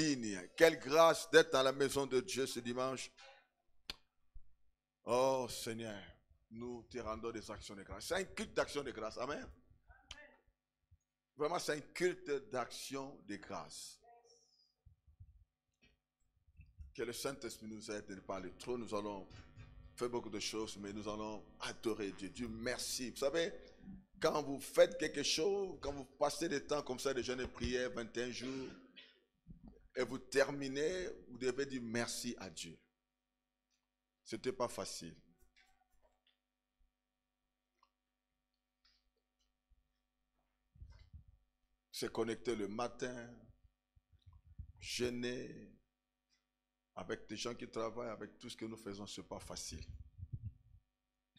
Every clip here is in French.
digne. Quelle grâce d'être dans la maison de Dieu ce dimanche. Oh Seigneur, nous te rendons des actions de grâce. C'est un culte d'action de grâce. Amen. Vraiment, c'est un culte d'action de grâce. Que le Saint-Esprit nous aide de ne pas aller trop. Nous allons faire beaucoup de choses, mais nous allons adorer Dieu. Dieu merci. Vous savez, quand vous faites quelque chose, quand vous passez des temps comme ça, de jeûne et prière, 21 jours, et vous terminez, vous devez dire merci à Dieu. Ce n'était pas facile. Se connecter le matin, jeûner, avec des gens qui travaillent, avec tout ce que nous faisons, ce n'est pas facile.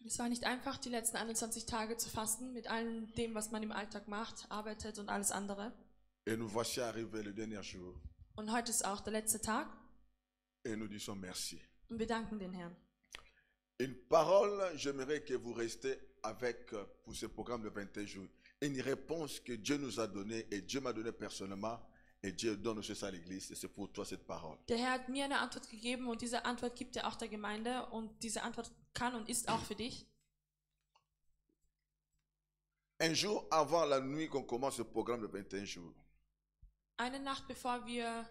Es war nicht einfach, die letzten 21 Tage zu fasten, mit allem dem, was man im Alltag macht, arbeitet und alles andere. Et nous voici arrivés le dernier jour. Und heute ist auch der letzte Tag. Et nous disons merci. Und wir danken den Herrn. Une parole, j'aimerais que vous restez avec, pour ce programme de 21 jours, une réponse que Dieu nous a donnée et Dieu m'a donné personnellement et Dieu donne aussi ça à l'église et c'est pour toi cette parole. Der Herr hat mir eine Antwort gegeben und diese Antwort gibt er auch der Gemeinde und diese Antwort kann und ist auch für dich. Un jour avant la nuit qu'on commence ce programme de 21 jours, Eine Nacht bevor wir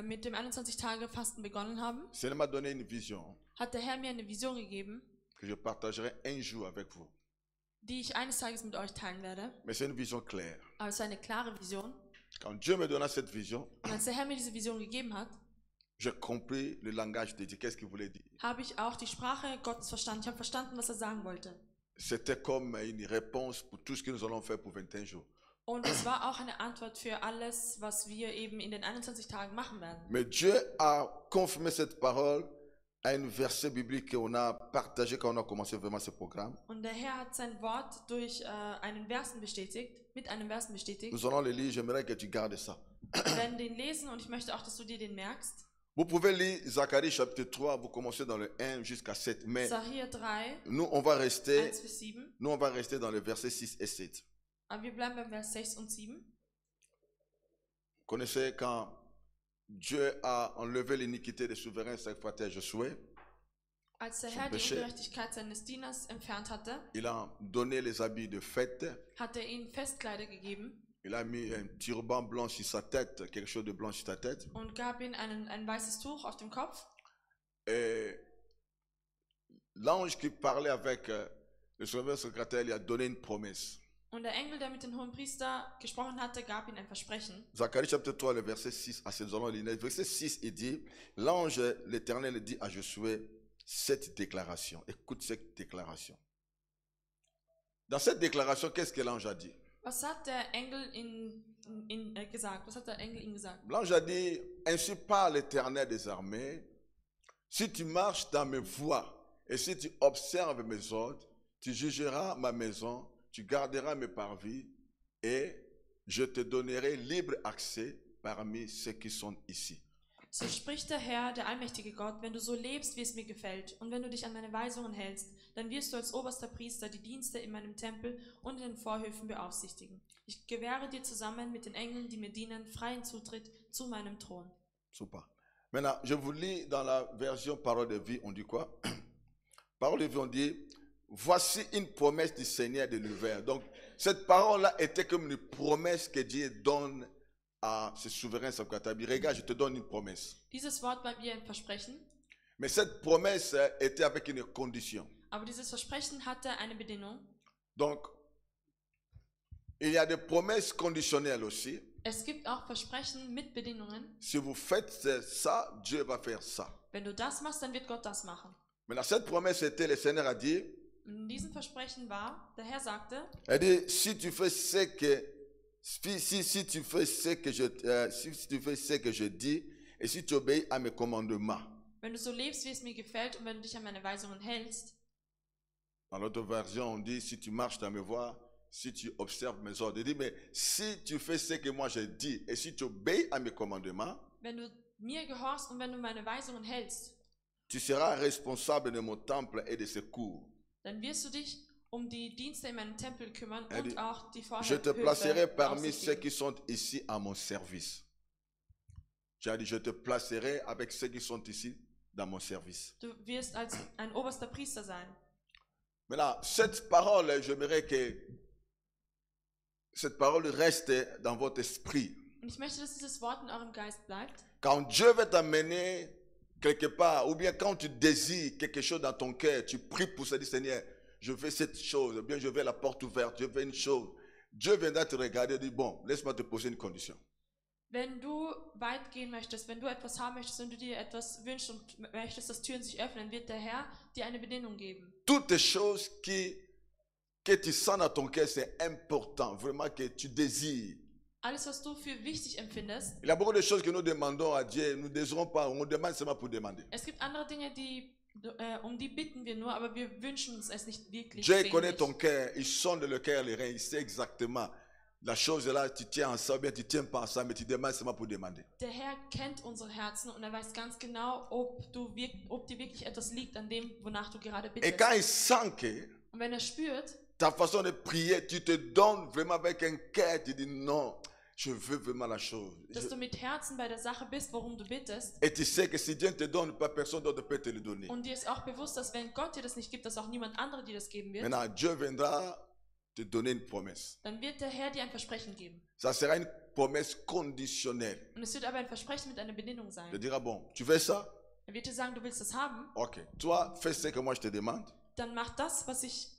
mit dem 21-Tage-Fasten begonnen haben, Seigneur m'a donné une vision hat der Herr mir eine Vision gegeben, que je partagerai un jour avec vous. die ich eines Tages mit euch teilen werde. Mais c'est une vision claire. Aber es ist eine klare Vision. Quand Dieu me donna cette vision, Und als der Herr mir diese Vision gegeben hat, j'ai compris le langage de Dieu. Qu'est-ce qu'il voulait dire? habe ich auch die Sprache Gottes verstanden. Ich habe verstanden, was er sagen wollte. C'était comme une réponse pour tout ce que nous allons faire pour 21 jours. Und es war auch eine Antwort für alles, was wir eben in den 21 Tagen machen werden. Mais Dieu a confirmé cette parole à un verset biblique qu'on a partagé quand on a commencé vraiment ce programme. Und der Herr hat sein Wort durch einen Versen bestätigt, mit einem Versen bestätigt. Nous allons le lire, j'aimerais que tu gardes ça. Wir werden den lesen und ich möchte auch, dass du dir den merkst. Vous pouvez lire Zacharie chapitre 3, vous commencez dans le 1 jusqu'à 7. Mais Zachariah 3, nous, on va 1 rester, bis 7. nous, on va rester dans le verset 6 et 7. Aber wir bleiben beim Vers 6 und 7. Vous connaissez quand Dieu a enlevé l'iniquité des souverains sacrificateurs Josué, Als der Zum Herr die Péché. Ungerechtigkeit seines Dieners entfernt hatte, il a donné les habits de fête, hat er ihnen Festkleider gegeben il a mis un turban blanc sur sa tête, quelque chose de blanc sur sa tête. und gab ihnen ein weißes Tuch auf dem Kopf. Et l'ange qui parlait avec le souverain sacrificateur, il a donné une promesse. Und der Engel, der mit dem Hohenpriester gesprochen hatte, gab ihm ein Versprechen. Zacharie chapitre 3, le verset 6 à 7, nous allons lire. Le verset 6, il dit, l'ange, l'Éternel dit à Josué cette déclaration. Écoute cette déclaration. Dans cette déclaration, qu'est-ce que l'ange a dit? Was hat der Engel gesagt? Was hat der Engel ihm gesagt? L'ange a dit, ainsi parle l'Éternel des armées, si tu marches dans mes voies et si tu observes mes ordres, tu jugeras ma maison, tu garderas mes parvis et je te donnerai libre accès parmi ceux qui sont ici. So spricht der Herr, der allmächtige Gott, wenn du so lebst, wie es mir gefällt, und wenn du dich an meine Weisungen hältst, dann wirst du als oberster Priester die Dienste in meinem Tempel und in den Vorhöfen beaufsichtigen. Ich gewähre dir zusammen mit den Engeln, die mir dienen, freien Zutritt zu meinem Thron. Super. Maintenant, je vous lis dans la version Parole de vie, on dit quoi? Parole de vie, on dit, voici une promesse du Seigneur de l'univers. Donc, cette parole-là était comme une promesse que Dieu donne à ce souverain sacrificateur. Regarde, je te donne une promesse. Dieses Wort war wie ein Versprechen, Mais cette promesse était avec une condition. aber dieses Versprechen hatte eine Bedingung. Donc, il y a des promesses conditionnelles aussi. Es gibt auch Versprechen mit Bedingungen. Si vous faites ça, Dieu va faire ça. Wenn du das machst, dann wird Gott das machen. Maintenant, cette promesse était, le Seigneur a dit, In diesem Versprechen war, der Herr sagte, elle dit, si tu fais ce que je dis et si tu obéis à mes commandements. wenn du so lebst, wie es mir gefällt und wenn du dich an meine Weisungen hältst. Dans l'autre version, on dit, si tu marches dans mes voies, si tu observes mes ordres. Il dit, mais si tu fais ce que moi je dis et si tu obéis à mes commandements, Wenn du mir gehorchst und wenn du meine Weisungen hältst, tu seras responsable de mon temple et de ses cours. dann wirst du dich um die Dienste in meinem Tempel kümmern Er und dit, auch die Je te placerai Vorhöfe parmi ceux beaufsichtigen. qui sont ici à mon service. Tu as dit, je te placerai avec ceux qui sont ici dans mon service. Du wirst als ein oberster Priester sein. Maintenant, cette parole, j'aimerais que cette parole reste dans votre esprit. Und ich möchte, dass dieses Wort in eurem Geist bleibt. Quand Dieu veut t'amener quelque part, ou bien quand tu désires quelque chose dans ton cœur, tu pries pour ça, dis Seigneur, je veux cette chose, ou bien je veux la porte ouverte, je veux une chose. Dieu viendra te regarder et dire, bon, laisse-moi te poser une condition. Wenn du weit gehen möchtest, wenn du etwas haben möchtest, wenn du dir etwas wünschst und möchtest, dass Türen sich öffnen, wird der Herr dir eine Bedingung geben. Toutes les choses que tu sens dans ton cœur, c'est important, vraiment que tu désires. Alles, was du für wichtig empfindest. Il y a beaucoup de choses que nous demandons à Dieu, nous ne désirons pas, on demande seulement pour demander. Es gibt andere Dinge, um die bitten wir nur, aber wir wünschen uns es nicht wirklich. Dieu connaît ton cœur, il sonde le cœur, les reins, il sait exactement. La chose est là, tu tiens ensemble, bien tu tiens pas ensemble, mais tu demandes seulement pour demander. Der Herr kennt unsere Herzen und er weiß ganz genau, ob dir wirklich etwas liegt an dem, wonach du gerade Et bittest. quand il sent que Und wenn er spürt, ta façon de prier, tu te donnes vraiment avec un cœur, tu dis non, je veux vraiment la chose. dass du mit Herzen bei der Sache bist, worum du bittest. Et tu sais que si Dieu ne te donne pas, personne d'autre peut te le donner. Und dir ist auch bewusst, dass wenn Gott dir das nicht gibt, dass auch niemand andere dir das geben wird. Maintenant, Dieu viendra te donner une promesse. Dann wird der Herr dir ein Versprechen geben. Ça sera une promesse conditionnelle. Und es wird aber ein Versprechen mit einer Bedingung Il sein. te dira, bon, tu veux ça? Er wird dir sagen, du willst das haben, Ok. Toi, fais ce que moi je te demande. dann mach das,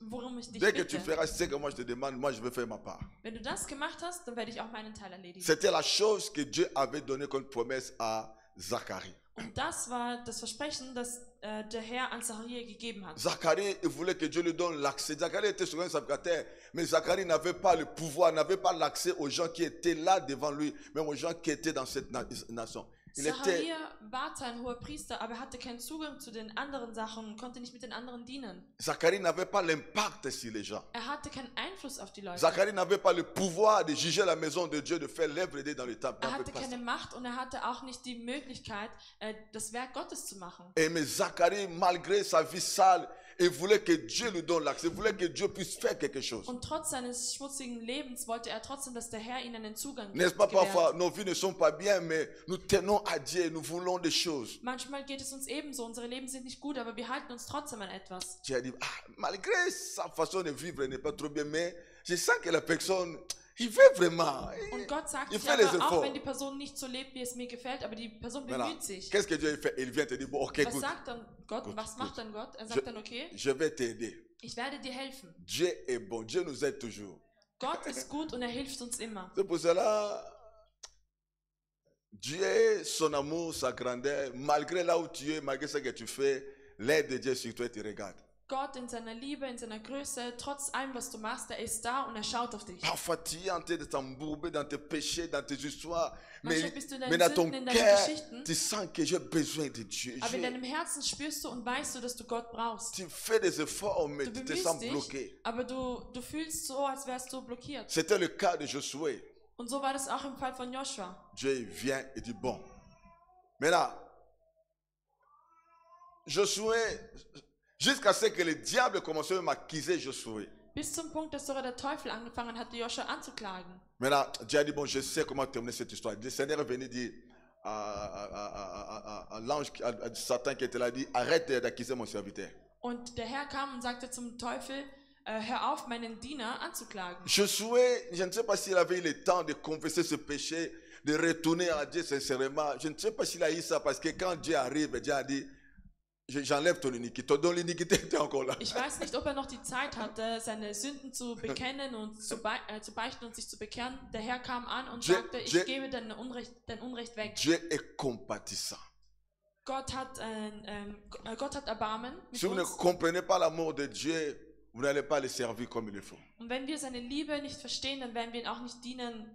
worum ich dich Dès que tu bitte. feras ce que moi je te demande, moi je vais faire ma part. Wenn du das gemacht hast, dann werde ich auch meinen Teil erledigen. C'était la chose que Dieu avait donnée comme promesse à Zacharie. Und das war das Versprechen, das der Herr an Zacharie gegeben hat. Zacharie, il voulait que Dieu lui donne l'accès. Zacharie était souvent un sacrificateur, mais Zacharie n'avait pas le pouvoir, n'avait pas l'accès aux gens qui étaient là devant lui, même aux gens qui étaient dans cette nation. Il était, Zacharia war zwar ein hoher Priester, aber er hatte keinen Zugang zu den anderen Sachen und konnte nicht mit den anderen dienen. Zacharie n'avait pas l'impact sur les gens. Er hatte keinen Einfluss auf die Leute. Zacharie n'avait pas le pouvoir de juger la maison de Dieu, de faire l'œuvre de Dieu dans le temple. Er hatte keine Macht und er hatte auch nicht die Möglichkeit, das Werk Gottes zu machen. Et mais Zacharie, malgré sa vie sale, il voulait que Dieu lui donne l'accès, il voulait que Dieu puisse faire quelque chose. Und trotz seines schmutzigen Lebens wollte er trotzdem, dass der Herr ihnen einen Zugang N'est-ce pas, parfois, gewährt. nos vies ne sont pas bien, mais nous tenons à Dieu, nous voulons des choses. Manchmal geht es uns ebenso, unsere Leben sind nicht gut, aber wir halten uns trotzdem an etwas. Dieu a dit, malgré sa façon de vivre n'est pas trop bien, mais je sens que la personne, il veut vraiment. Und Gott sagt Il sich fait les aber, auch efforts. wenn die Person nicht so lebt, wie es mir gefällt, aber die Person Voilà. bemüht sich. Qu'est-ce que Dieu fait? Il vient te dire, bon, ok, Was écoute, sagt dann Gott? Gut, Was gut. macht dann Gott? Er sagt dann, okay, je vais t'aider. ich werde dir helfen. Dieu est bon, Dieu nous aide toujours. Gott ist gut und er hilft uns immer. C'est pour cela, Dieu, son amour, sa grandeur, malgré là où tu es, malgré ce que tu fais, l'aide de Dieu sur toi te regarde. Gott in seiner Liebe, in seiner Größe, trotz allem, was du machst, er ist da und er schaut auf dich. Parfois, tu es en train de t'embourber dans tes péchés, dans tes histoires, mais, Manchmal bist du in mais deinen dans ton Sünden, in deinen cœur, Geschichten. tu sens que j'ai besoin de Dieu. Aber in deinem Herzen spürst du und weißt du, dass du Gott brauchst. Tu fais des efforts, mais Du tu te sens bemühst bloqué. dich, aber du fühlst so, als wärst du blockiert. C'était le cas de Josué. Und so war das auch im Fall von Joshua. Dieu vient et dit, bon. Maintenant, Josué, jusqu'à ce que le diable commence à m'accuser Josué. Bis zum Punkt, dass sogar der Teufel angefangen hatte, Joshua anzuklagen. Maintenant, Dieu a dit, bon, je sais comment terminer cette histoire. Le Seigneur est venu dire à l'ange, à Satan qui était là, dit, arrête d'accuser mon serviteur. Und der Herr kam und sagte zum Teufel, hör auf, meinen Diener anzuklagen. Josué, je ne sais pas s'il avait eu le temps de confesser ce péché, de retourner à Dieu sincèrement. Je ne sais pas s'il a eu ça parce que quand Dieu arrive, Dieu a dit, j'enlève ton iniquité. Ton iniquité était encore là. Ich weiß nicht, ob er noch die Zeit hatte, seine Sünden zu bekennen und zu beichten und sich zu bekehren. Der Herr kam an und sagte, ich gebe dein Unrecht weg. Dieu est compatissant. Gott hat Erbarmen mit Si vous ne uns. comprenez pas l'amour de Dieu, vous n'allez pas le servir comme il le faut. Und wenn wir seine Liebe nicht verstehen, dann werden wir ihn auch nicht dienen.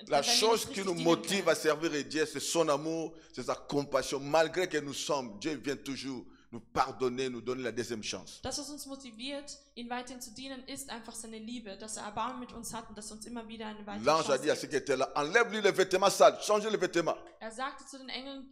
La werden wir chose nicht qui richtig nous dienen motive können. à servir Dieu, c'est son amour, c'est sa compassion. Malgré que nous sommes, Dieu vient toujours nous pardonner, nous donner la deuxième chance. Das, was uns motiviert, ihn weiterhin zu dienen, ist einfach seine Liebe, dass er Erbarmen mit uns hat und dass er uns immer wieder eine weitere L'ange a Chance dit à gibt. ceux qui étaient là, enlève-lui les vêtements sales, change les vêtements. Er sagte zu den Engeln,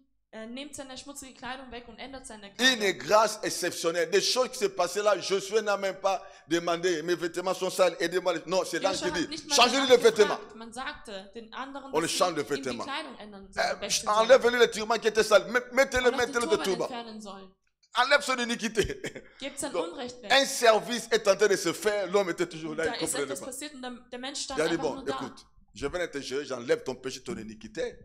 nimmt seine schmutzige Kleidung weg und ändert seine Kleidung. Une grâce exceptionnelle. Des choses qui se passaient là, Josué n'a même pas demandé, mes vêtements sont sales, aidez-moi. Non, c'est l'ange Joshua qui hat dit, nicht mal changez-lui danach les vêtements. gefragt. Man sagte den anderen, On dass le change de sie ihm die vêtements. Kleidung ändern sollen, wechseln sollen. Enlève-lui le turban qui était sale, mettez-le, Und auch die mettez-le de Turban turban. entfernen sollen. Enlève son iniquité. Gebt sein Donc, Unrecht weg. un service est en train de se faire, l'homme était toujours Und là, da il ne ist comprenait etwas pas. passiert und der Mensch stand Il a dit, einfach bon, nur da. écoute, je viens t'interroger, j'enlève ton péché, ton iniquité,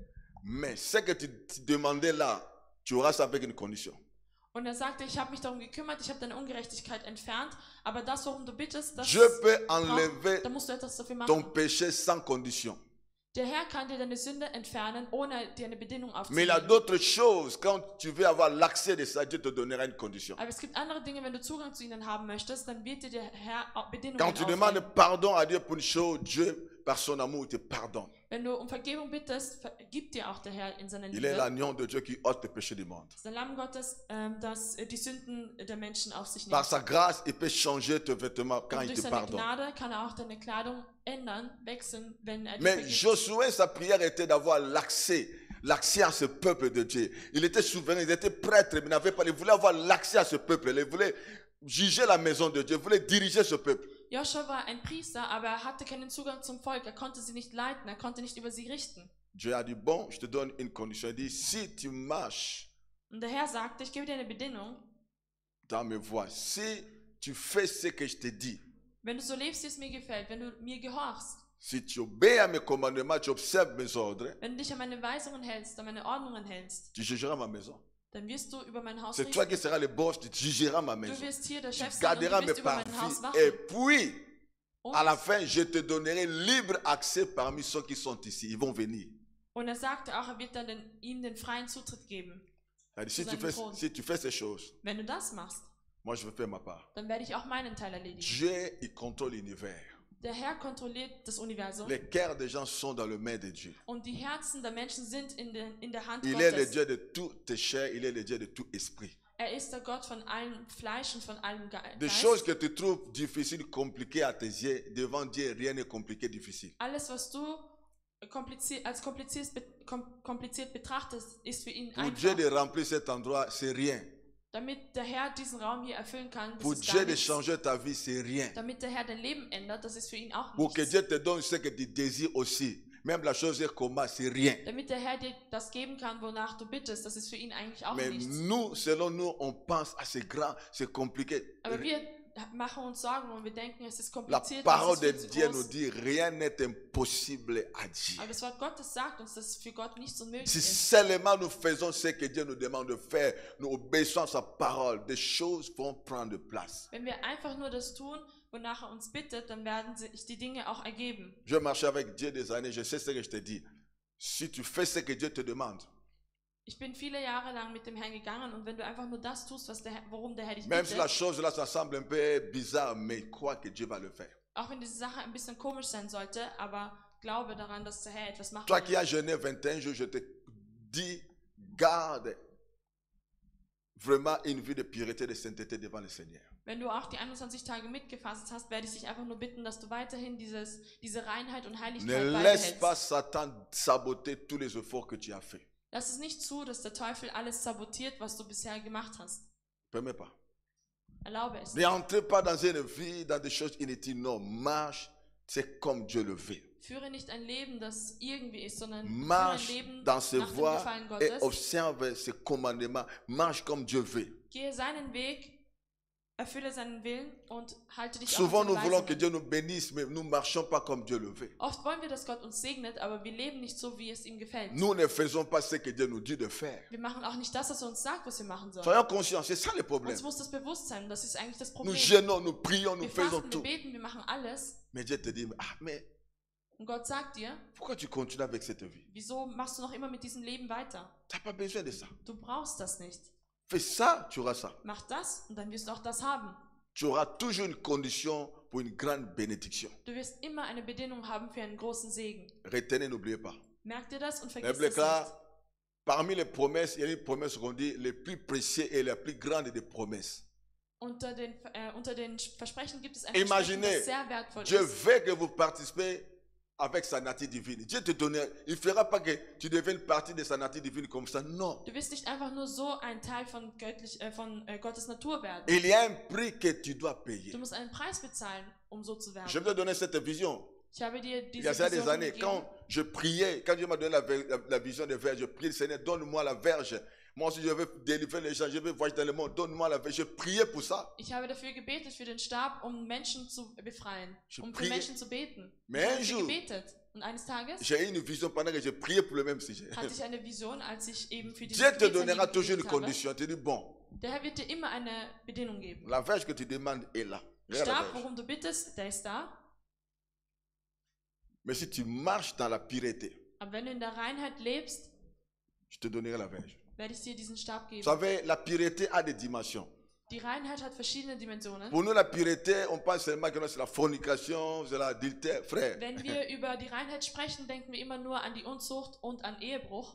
mais ce que tu demandais là, tu auras ça avec une condition. Und er sagte, ich habe mich darum gekümmert, ich habe deine Ungerechtigkeit entfernt, aber das, worum du bittest, das Je peux enlever da musst du etwas dafür ton machen. péché sans condition. Der Herr kann dir deine Sünde entfernen, ohne dir eine Bedingung Mais il y a aufzunehmen. d'autres choses, quand tu veux avoir l'accès de ça, Dieu te donnera une condition. Aber es gibt andere Dinge, wenn du Zugang zu ihnen haben möchtest, dann wird dir der Herr auch Bedingungen Quand tu demandes aufnehmen. pardon à Dieu pour une chose, Dieu, par son amour, te pardonne. Wenn du um Vergebung bittest, vergibt dir auch der Herr in seiner Il est Liebe. l'agneau de Dieu qui ôte les péchés du monde. Das ist der Lamm Gottes, das die Sünden der Menschen auf sich Par nimmt. sa grâce, il peut changer tes vêtements quand Und il durch te seine pardonne. Gnade kann er auch deine Kleidung ändern, wechseln, wenn er dir Mais vergibt. Josué, sa prière était d'avoir l'accès à ce peuple de Dieu. Il était souverain, il était prêtre, mais il n'avait pas, il voulait avoir l'accès à ce peuple. Il voulait juger la maison de Dieu, il voulait diriger ce peuple. Joshua war ein Priester, aber er hatte keinen Zugang zum Volk. Er konnte sie nicht leiten, er konnte nicht über sie richten. Dieu a dit, bon, je te donne une condition. Il dit, si tu marches Und der Herr sagte, ich gebe dir eine Bedingung. dans mes voies, si tu fais ce que je te dis, Wenn du so lebst, wie es mir gefällt, wenn du mir gehorchst, si tu obéis à mes commandements, tu observes mes ordres, wenn du dich an meine Weisungen hältst, an meine Ordnungen hältst, tu jugeras ma maison. dann wirst du über mein Haus C'est toi richten. qui seras le boss, tu jugeras ma Du maison. wirst hier der Tu Chef sein und garderas du mes wirst über mein Haus parvis. Et wachen. puis, à la Und, fin, je te donnerai libre accès parmi ceux qui sont ici. Ils vont venir. und er sagte auch, er wird dann ihnen den freien Zutritt geben. Il a dit, Zu seinem Thron. si tu fais ces choses, Wenn du das machst, moi je vais faire ma part. dann werde ich auch meinen Teil erledigen. Dieu, il contrôle l'univers. Der Herr kontrolliert das Universum Les cœurs des gens sont dans le main de Dieu. und die Herzen der Menschen sind in der Hand Il est le Gottes. Dieu de toute chair, il est le Dieu de tout esprit. Er ist der Gott von allem Fleisch und von allem Des Geist. choses que tu trouves difficiles, compliquées à tes yeux, devant Dieu, rien n'est compliqué, difficile. Alles, was du als kompliziert betrachtest, ist für ihn Pour Dieu einfach. de remplir cet endroit, c'est rien. Damit der Herr diesen Raum hier erfüllen kann, das Pour ist gar Dieu de nichts. changer ta vie, c'est rien. Damit der Herr dein Leben ändert, das ist für ihn auch Pour que nichts. Dieu te donne ce que tu désires aussi, même la chose est comment, c'est rien. Damit der Herr dir das geben kann, wonach du bittest, das ist für ihn eigentlich auch Mais nichts. nous, selon nous, on pense à c'est grand, c'est compliqué. Aber wir machen uns Sorgen und wir denken, es ist La kompliziert, parole es de ist viel Dieu zu nous groß. dit rien n'est impossible à Dieu. Aber das Wort Gottes sagt uns, dass für Gott nichts unmöglich Si ist. seulement nous faisons ce que Dieu nous demande de faire, nous obéissons à sa parole, des choses vont prendre place. Wenn wir einfach nur das tun, wonach er uns bittet, dann werden sich die Dinge auch ergeben. Je marche avec Dieu des années, je sais ce que je te dis. Si tu fais ce que Dieu te demande, Ich bin viele Jahre lang mit dem Herrn gegangen und wenn du einfach nur das tust, worum der Herr dich même si la bittet, chose là, ça semble un peu bizarre, mais crois que Dieu va le faire. auch wenn diese Sache ein bisschen komisch sein sollte, aber glaube daran, dass der Herr etwas machen Toi qui wird. as jeûné 21 jours, je te dis, garde vraiment une vie de pureté, de sainteté devant le Seigneur. Wenn du auch die 21 Tage mitgefasst hast, werde ich dich einfach nur bitten, dass du weiterhin diese Reinheit und Heiligkeit Ne laisse pas beibehältst. Satan saboter tous les efforts que tu as fait. Lass es nicht zu, dass der Teufel alles sabotiert, was du bisher gemacht hast. Permets pas. Erlaube es. Ne entrez pas dans une vie, dans des choses inutiles. Non, marche, c'est comme Dieu le veut. Führe nicht ein Leben, das irgendwie ist, sondern führe ein Marche Leben dans ses nach dem voies Gefallen et Gottes. observe ses commandements. Marche comme Dieu veut. Gehe seinen Weg, erfülle seinen Willen und halte dich Souvent, auch nous an voulons seine que Weisungen. Dieu nous bénisse, mais nous ne marchons pas comme Dieu le veut. Oft wollen wir, dass Gott uns segnet, aber wir leben nicht so, wie es ihm gefällt. Nous ne faisons pas ce que Dieu nous dit de faire. Wir machen auch nicht das, was er uns sagt, was wir machen sollen. Soyons conscients, c'est ça le problème. Uns muss das bewusst sein, das ist eigentlich das Nous Problem. gênons, nous prions, nous Wir faisons fasten, wir tout. beten, wir machen alles. Mais Dieu te dit, ah, mais Und Gott sagt dir, pourquoi tu continues avec cette vie? wieso machst du noch immer mit diesem Leben weiter? Tu n'as pas besoin de ça. Du brauchst das nicht. Fais ça, tu auras ça. Mach das und dann wirst du auch das haben. Tu auras toujours une condition pour une grande bénédiction. Du wirst immer eine Bedingung haben für einen großen Segen. Retenez, n'oubliez pas. Merk dir das und La vergiss Bible das déclare, nicht. parmi les promesses, il y a une promesse qu'on dit les plus précieuses et la plus grande des promesses. Unter den Versprechen gibt es ein Versprechen, Imaginez, das sehr wertvoll Dieu ist. veut que vous participez avec sa nature divine. Dieu te donnera, il ne fera pas que tu deviennes partie de sa nature divine comme ça. Non. Du wirst nicht einfach nur so ein Teil von Gottes Natur werden. Il y a un prix que tu dois payer. Du musst einen Preis bezahlen, um so zu werden. Je vais te donner cette vision. Ich habe dir Il y a diese ça des Vision années, gegeben. quand je priais, quand Dieu m'a donné la vision des verges, je priais, Seigneur, donne-moi la verge. Moi aussi, je veux délivrer les gens, je veux voyager dans le monde, donne-moi la verge. Je priais pour ça. Ich habe dafür gebetet, für den Stab, um Menschen zu befreien, um für priais. Menschen zu beten. Mais Ich un habe jour, gebetet. Und eines Tages j'ai eu une vision pendant que je priais pour le même sujet. hatte ich eine Vision, als ich eben für diese Dieu te donnera Gebetsanliegen toujours une gebetet habe. condition. Tu dis, bon, Der Herr wird dir immer eine Bedingung geben. la verge que tu demandes est là. Der Regarde la Stab, verge. worum du bittest, der ist da. Mais si tu marches dans la pureté, Aber wenn du in der Reinheit lebst, je te donnerai la verge. werde ich dir diesen Stab Vous geben. savez, la pureté a des dimensions. Die Reinheit hat verschiedene Dimensionen. Pour nous, la pureté, on pense seulement que c'est la fornication, c'est l'adultère. Frère, Wenn wir über die Reinheit sprechen, denken wir immer nur an die Unzucht und an Ehebruch.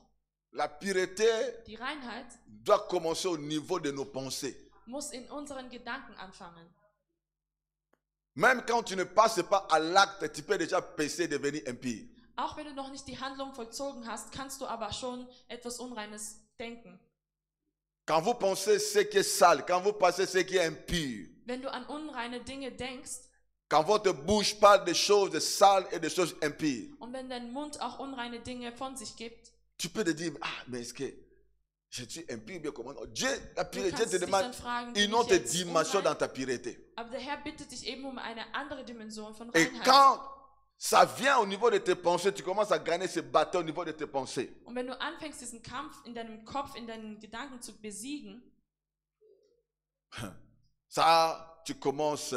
la pureté Die Reinheit doit commencer au niveau de nos pensées. muss in unseren Gedanken anfangen. Même quand tu ne passes pas à l'acte, tu peux déjà penser devenir impie. Auch wenn du noch nicht die Handlung vollzogen hast, kannst du aber schon etwas Unreines denken. Quand vous pensez ce qui est sale, quand vous pensez ce qui est impur, Wenn du an unreine Dinge denkst quand votre bouche parle des choses sales et des choses impures, und wenn dein Mund auch unreine Dinge von sich gibt, tu peux te dire, ah, mais est-ce que je suis impur, bien comment? Dieu, la du pureté kannst te dich demande dann fragen, bin une ich autre jetzt dimension unrein? dans ta pureté. Aber der Herr bittet dich eben um eine andere Dimension von Et Reinheit. quand ça vient au niveau de tes pensées, tu commences à gagner ce bâton au niveau de tes pensées. Und wenn du anfängst, diesen Kampf in deinem Kopf, in deinen Gedanken zu besiegen, Ça, tu commences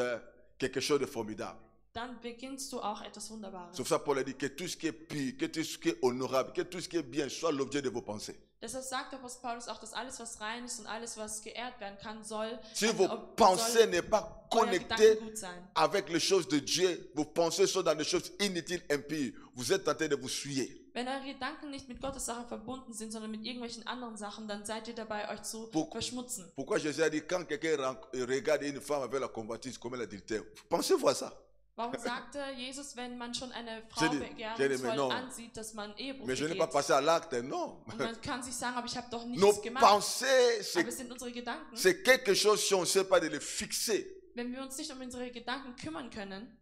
quelque chose de formidable. dann beginnst du auch etwas Wunderbares. C'est pour ça que Paul a dit que tout ce qui est pur, que tout ce qui est honorable, que tout ce qui est bien soit l'objet de vos pensées. Deshalb sagt der Apostel Paulus auch, dass alles, was rein ist und alles, was geehrt werden kann, soll, Si vos pensées n'est pas euer connectées Gedanken gut sein. avec les choses de Dieu, vos pensées sont dans des choses inutiles, impures, vous êtes en train de vous souiller. Wenn eure Gedanken nicht mit Gottes Sache verbunden sind, sondern mit irgendwelchen anderen Sachen, dann seid ihr dabei, euch zu verschmutzen. Pourquoi Jésus a dit quand quelqu'un regarde une femme avec la convoitise comme l'adultère, pensez-vous à ça? Warum sagte Jesus, wenn man schon eine J'ai Frau dit, begehrensvoll non. ansieht, dass man Ehebruch Mais je n'ai begeht? pas passé à l'acte, non. Und man kann sich sagen, aber ich habe doch Nos nichts gemacht. pensées, Aber es sind unsere Gedanken. c'est quelque chose si on ne sait pas de les fixer. Wenn wir uns nicht um unsere Gedanken kümmern können,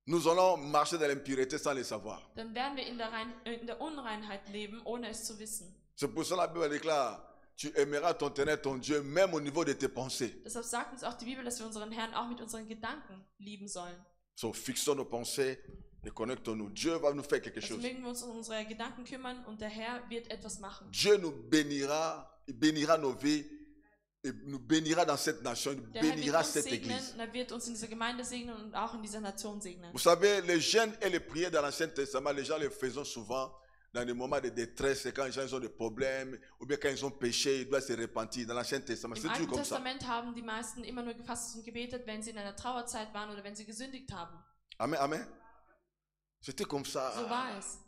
Nous allons marcher dans l'impureté sans le savoir. dann werden wir in der Unreinheit leben, ohne es zu wissen. C'est pour ça que la Bible déclare, tu aimeras ton Éternel, ton Dieu, même au niveau de tes pensées. Deshalb sagt uns auch die Bibel, dass wir unseren Herrn auch mit unseren Gedanken lieben sollen. So, fixons nos pensées et connectons-nous. Dieu va nous faire quelque Also chose. mögen wir uns um unsere Gedanken kümmern und der Herr wird etwas machen. Dieu nous bénira, il bénira nos vies, et nous bénira dans cette nation, il Der Herr bénira wird uns cette segnen, église. und er wird uns in dieser Gemeinde segnen und auch in dieser Nation segnen. Vous savez, les jeûnes et les prières dans l'Ancien Testament, les gens les faisaient souvent dans des moments de détresse, quand les gens ont des problèmes, ou bien quand ils ont péché, ils doivent se repentir. Dans l'Ancien Testament, Im c'est toujours Alten comme ça. Testament haben die meisten immer nur gefastet und gebetet, wenn sie in einer Trauerzeit waren oder wenn sie gesündigt haben. Amen, amen. C'était comme ça. So war es,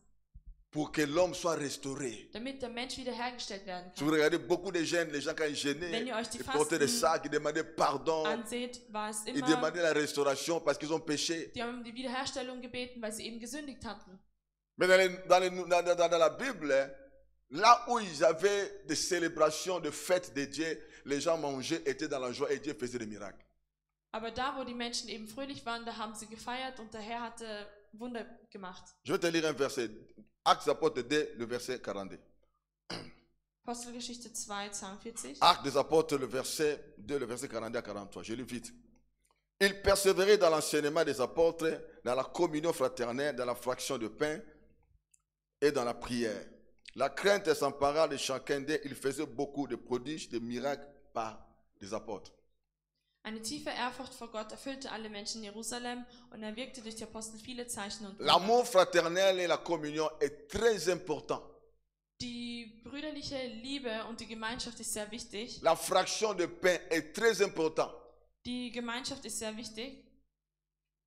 Pour que l'homme soit restauré. damit der Mensch wiederhergestellt werden Si vous kann. regardez beaucoup de jeunes, les gens quand ils gênaient, Wenn ihr euch die ils portaient des Fasten sacs, ils demandaient pardon, Anseht, war es ils immer, demandaient la restauration parce qu'ils ont péché. die haben um die Wiederherstellung gebeten, weil sie eben gesündigt hatten. Mais dans la Bible, là où ils avaient des célébrations, de fêtes de Dieu, les gens mangeaient, étaient dans la joie et Dieu faisait des miracles. Aber da, wo die Menschen eben fröhlich waren, da haben sie gefeiert und der Herr hatte Wunder gemacht. Je vais te lire un verset. Actes des Apôtres 2, le verset 42. Apostelgeschichte 2, 42. Actes des Apôtres, le verset 2, le verset 42 à 43. Je lis vite. Ils persévéraient dans l'enseignement des apôtres, dans la communion fraternelle, dans la fraction de pain et dans la prière. La crainte s'empara de chacun d'eux. Ils faisaient beaucoup de prodiges, de miracles par des apôtres. Eine tiefe Ehrfurcht vor Gott erfüllte alle Menschen in Jerusalem und er wirkte durch die Apostel viele Zeichen und Wunder. L'amour fraternel et la communion est très important. Die brüderliche Liebe und die Gemeinschaft ist sehr wichtig. La fraction de pain est très important. Die Gemeinschaft ist sehr wichtig.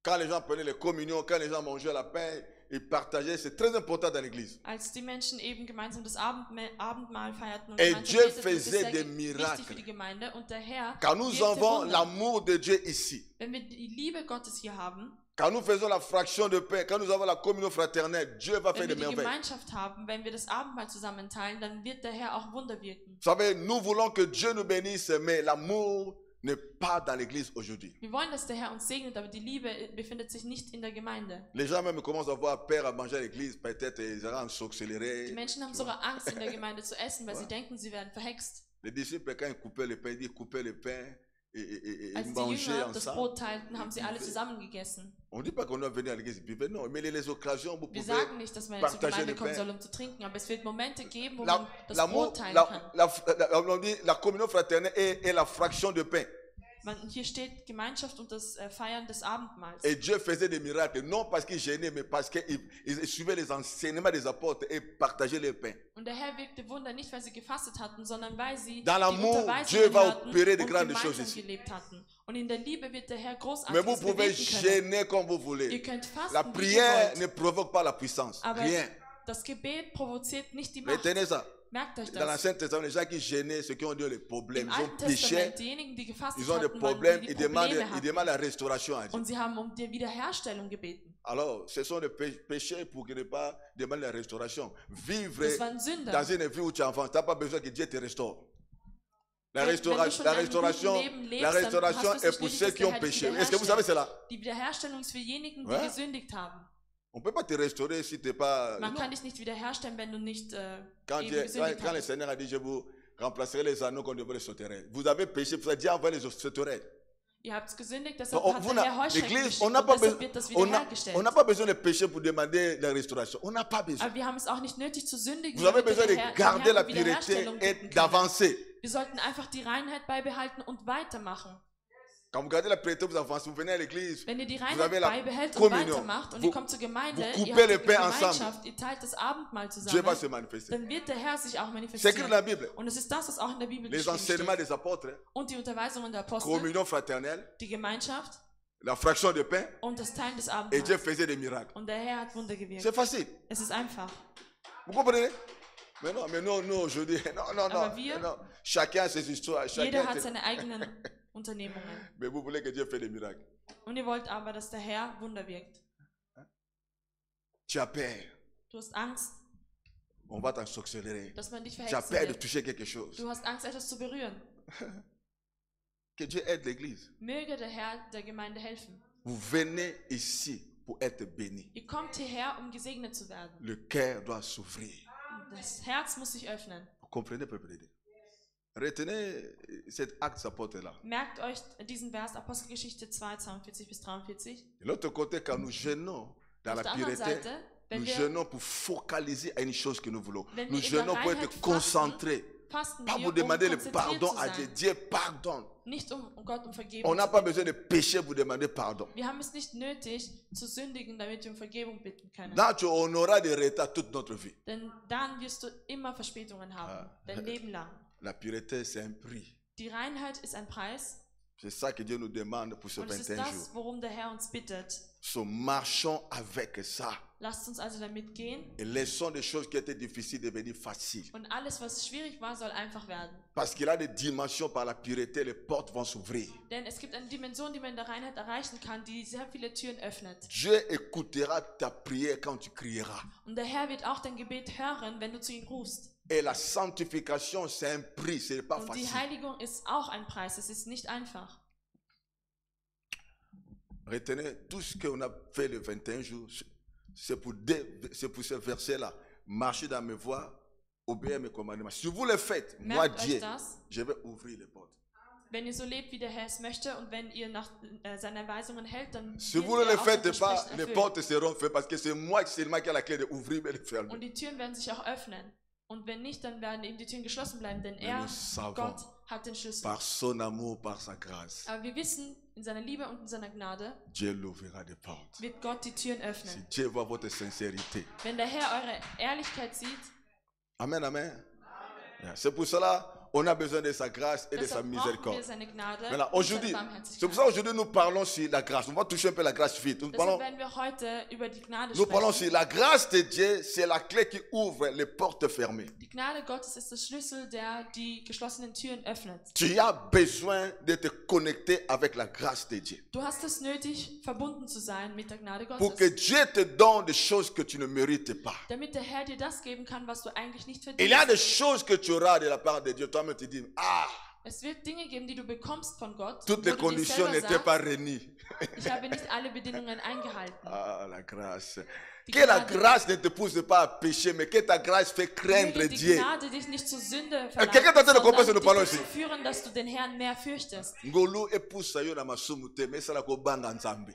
Quand les gens prenaient les communions, quand les gens mangeaient la pain, ils partageaient, c'est très important dans l'église. Als die Menschen eben gemeinsam das Abendmahl feierten und Et gemeinsam Dieu beteten, das ist faisait sehr des wichtig miracles. für die Gemeinde und der Herr Car nous wirkte avons Wunder. l'amour de Dieu ici. Wenn wir die Liebe Gottes hier haben, Quand nous faisons la fraction de pain, quand nous avons la communion fraternelle, Dieu va faire Wenn wir des die merveilles. Gemeinschaft haben, wenn wir das Abendmahl zusammen teilen, dann wird der Herr auch Wunder wirken. Vous savez, nous voulons que Dieu nous bénisse, mais l'amour n'est pas dans l'église aujourd'hui. Wir wollen, dass der Herr uns segnet, aber die Liebe befindet sich nicht in der Gemeinde. Les gens même commencent à avoir peur à manger à l'église, peut-être ils auront Die s'accélérer. Menschen haben sogar Angst, in der Gemeinde zu essen, weil sie denken, sie werden verhext. Les disciples, quand ils coupaient le pain, ils disaient couper le pain et Als die manger Jünger das ensemble. Brot teilten, haben sie alle zusammen gegessen. On ne dit pas qu'on doit venir à l'église et vivre. Non, mais les occasions, vous Wir pouvez sagen nicht, dass man zur partager Gemeinde le kommen pain. soll, um zu trinken, aber es wird Momente geben, wo La, man das l'amour, Brot teilen kann. on dit la communion fraternelle et la fraction de pain. Hier steht Gemeinschaft und das Feiern des Abendmahls. Et Dieu faisait des miracles, non parce qu'il gênait, mais parce qu'il suivait les enseignements des apôtres et partageait le pain. Und der Herr wirkte Wunder nicht, weil sie gefastet hatten, sondern weil sie Dans die l'amour, Unterweisungen Dieu va hörten opérer de und grandes choses gemeinsam ici. gelebt hatten. Und in der Liebe wird der Herr Mais Großartiges vous pouvez bewirken können. gêner comme vous Ihr voulez. könnt fasten, La wie ihr prière wollt, ne provoque pas la puissance. aber Rien. das Gebet provoziert nicht die Macht. Retenez ça. Merkt euch Dans das. l'Ancien Testament, les gens qui gênaient, ceux qui ont eu des problèmes, Im ils ont Alten péché, Testament, diejenigen, die gefastet ils ont des hatten, problèmes, waren die ils Probleme hatten. demandent la restauration à Dieu. Und sie haben um die Wiederherstellung gebeten. Alors, ce sont des péchés pour ne pas demander la restauration. Vivre Das waren Sünder. dans une vie où tu es enfant, tu n'as pas besoin que Dieu te restaure. La Wenn du schon restauration, in einem guten Leben lebst, la dann restauration hast du es est pour nicht ceux nötig, qui dass ont der Herr dich péché. Est-ce que vous savez cela? Die Wiederherstellung ist für diejenigen, die Ouais. gesündigt haben. On ne peut pas te restaurer si tu n'es pas... Man Non. kann dich nicht wiederherstellen, wenn du nicht Quand, eben Dieu- gesündigt quand le hast. Seigneur a dit, je vous remplacerai les anneaux qu'on devrait les sauterelles. Vous avez péché, vous avez Dieu envoyé les sauterelles. Ihr habt gesündigt, deshalb On- hat vous der n'a- Herr Heuschrecken L'église, geschickt on n'a und pas, deshalb besoin- wird das on n'a- wiederhergestellt. on n'a pas besoin de pécher pour demander la restauration. On n'a pas besoin. Aber wir haben es auch nicht nötig zu sündigen, Vous avez damit wir besoin de der Herr- garder dem la Herrn pureté Wiederherstellung et bitten können. d'avancer. Wir sollten einfach die Reinheit beibehalten und weitermachen. Quand vous gardez la pureté, vous avancez, vous venez à l'église, Wenn ihr die vous Reinheit avez la beibehält und communion. weitermacht und Vous- ihr kommt zur Gemeinde, vous ihr coupez habt le die pain ensemble. Gemeinschaft, ihr teilt das Abendmahl Dieu va zusammen, se manifester. dann wird der Herr sich auch C'est écrit dans la manifestieren. Bible. Und es ist das, was auch in der Bibel Les geschrieben enseignements steht. des apôtres, Und die Unterweisungen der Apostel, communion fraternelle, die Gemeinschaft la fraction de pain, und das Teilen des et Dieu Abendmahls. faisait des miracles. Und der Herr hat Wunder C'est gewirkt. facile. Es ist einfach. Vous comprenez? Mais non, nous aujourd'hui, non, Aber wir- non. Chacun a ses histoires. Jeder Chacun hat a ses... seine eigenen Unternehmungen. Mais vous voulez que Dieu fasse des miracles. Und ihr wollt aber, dass der Herr Wunder wirkt. Tu as peur. Du hast Angst, On va t'en s'accélérer. dass man dich Tu as verhexen peur de wird. toucher quelque chose. Du hast Angst, etwas zu berühren. Que Dieu aide l'église. Möge der Herr der Gemeinde helfen. Vous venez ici pour être béni. Ihr kommt hierher, um gesegnet zu werden. Le cœur doit s'ouvrir. Das Herz muss sich öffnen. Vous comprenez, peuple de Dieu? Retenez cet acte apôtre-là. Merkt euch diesen Vers, Apostelgeschichte 2, 42 bis 43. De l'autre côté, quand nous gênons dans Auf la der anderen pureté, Seite, wenn nous wir gênons pour focaliser à une chose que nous voulons. Wenn Nous wir in der gênons pour Reinheit être concentrés. fasten Pas wir, pour um demander le konzentriert pardon zu à Dieu. sein. Dieu pardonne. Nicht um Gott um Vergebung On n'a zu pas bitten. besoin de pécher pour demander pardon. Wir haben es nicht nötig, zu sündigen, damit wir um Vergebung bitten können. Là, on aura des retards toute notre vie. Denn dann wirst du immer Verspätungen haben, dein Leben lang. La pureté, c'est un prix. Die Reinheit ist ein Preis C'est ça que Dieu nous demande pour ces und es ist 21 das, jours. worum der Herr uns bittet. So, marchons avec ça. Lasst uns also damit gehen Et laissons des choses qui étaient difficiles devenir faciles. und alles, was schwierig war, soll einfach werden. Parce qu'il y a des dimensions par la pureté, les portes vont s'ouvrir. Denn es gibt eine Dimension, die man in der Reinheit erreichen kann, die sehr viele Türen öffnet. Dieu écoutera ta prière quand tu crieras. Und der Herr wird auch dein Gebet hören, wenn du zu ihm rufst. Et la sanctification, c'est un prix, ce n'est pas Und die facile. Heiligung ist auch ein Preis, es ist nicht einfach. Retenez, tout ce qu'on a fait les 21 jours, c'est pour ce verset-là. Marchez dans mes voies, obéir à mes commandements. Si vous le faites, moi Merkt euch Dieu, das, je vais ouvrir les portes. wenn ihr so lebt, wie der Herr es möchte und wenn ihr nach seinen Weisungen hält, dann Si wird vous ne er le auch faites das pas, Versprechen les erfüllen. portes seront faites parce que c'est moi seulement qui ai la clé d'ouvrir et de fermer. Und die Türen werden sich auch öffnen. Und wenn nicht, dann werden eben die Türen geschlossen bleiben, denn Mais er, nous savons, Gott, hat den Schlüssel. par son amour, par sa grâce, Aber wir wissen, in seiner Liebe und in seiner Gnade Dieu l'ouvrira des portes. wird Gott die Türen Si öffnen. Dieu voit votre sincérité. Wenn der Herr eure Ehrlichkeit sieht, Amen, amen. Yeah. C'est pour cela, on a besoin de sa grâce et de sa Deshalb brauchen miséricorde. wir seine Gnade Maintenant, und seine aujourd'hui, c'est pour Barmherzigkeit. ça qu'aujourd'hui nous parlons sur la grâce. On va toucher un peu la grâce vite. Deshalb werden wir heute über die Gnade Nous parlons sprechen. sur la grâce de Dieu, c'est la clé qui ouvre les portes fermées. Die Gnade Gottes ist der Schlüssel, der die geschlossenen Türen öffnet. Tu as besoin de te connecter avec la grâce de Dieu. Du hast es nötig, verbunden zu sein mit der Gnade Pour que Gottes, Dieu te donne des choses que tu ne mérites pas. damit der Herr dir das geben kann, was du eigentlich nicht Il y a verdienst. des choses que tu auras de la part de Dieu. Toi-même, tu dis, ah, Es wird Dinge geben, die du bekommst von Gott, toutes wo les du dir conditions selber n'étaient pas sagst, réunies. ich habe nicht alle Bedingungen eingehalten. Ah, la grâce. Die Que la Gnade- grâce ne te pousse pas à pécher, mais que ta grâce fait craindre Möge die Dieu. Gnade dich nicht zur Sünde quelqu'un est en train de comprendre ce que verleiten, nous dich parlons dazu ici. führen, dass du den Herrn mehr fürchtest. Ngolu epoussa yo na masumu te, mais ça la kobanga nzambe.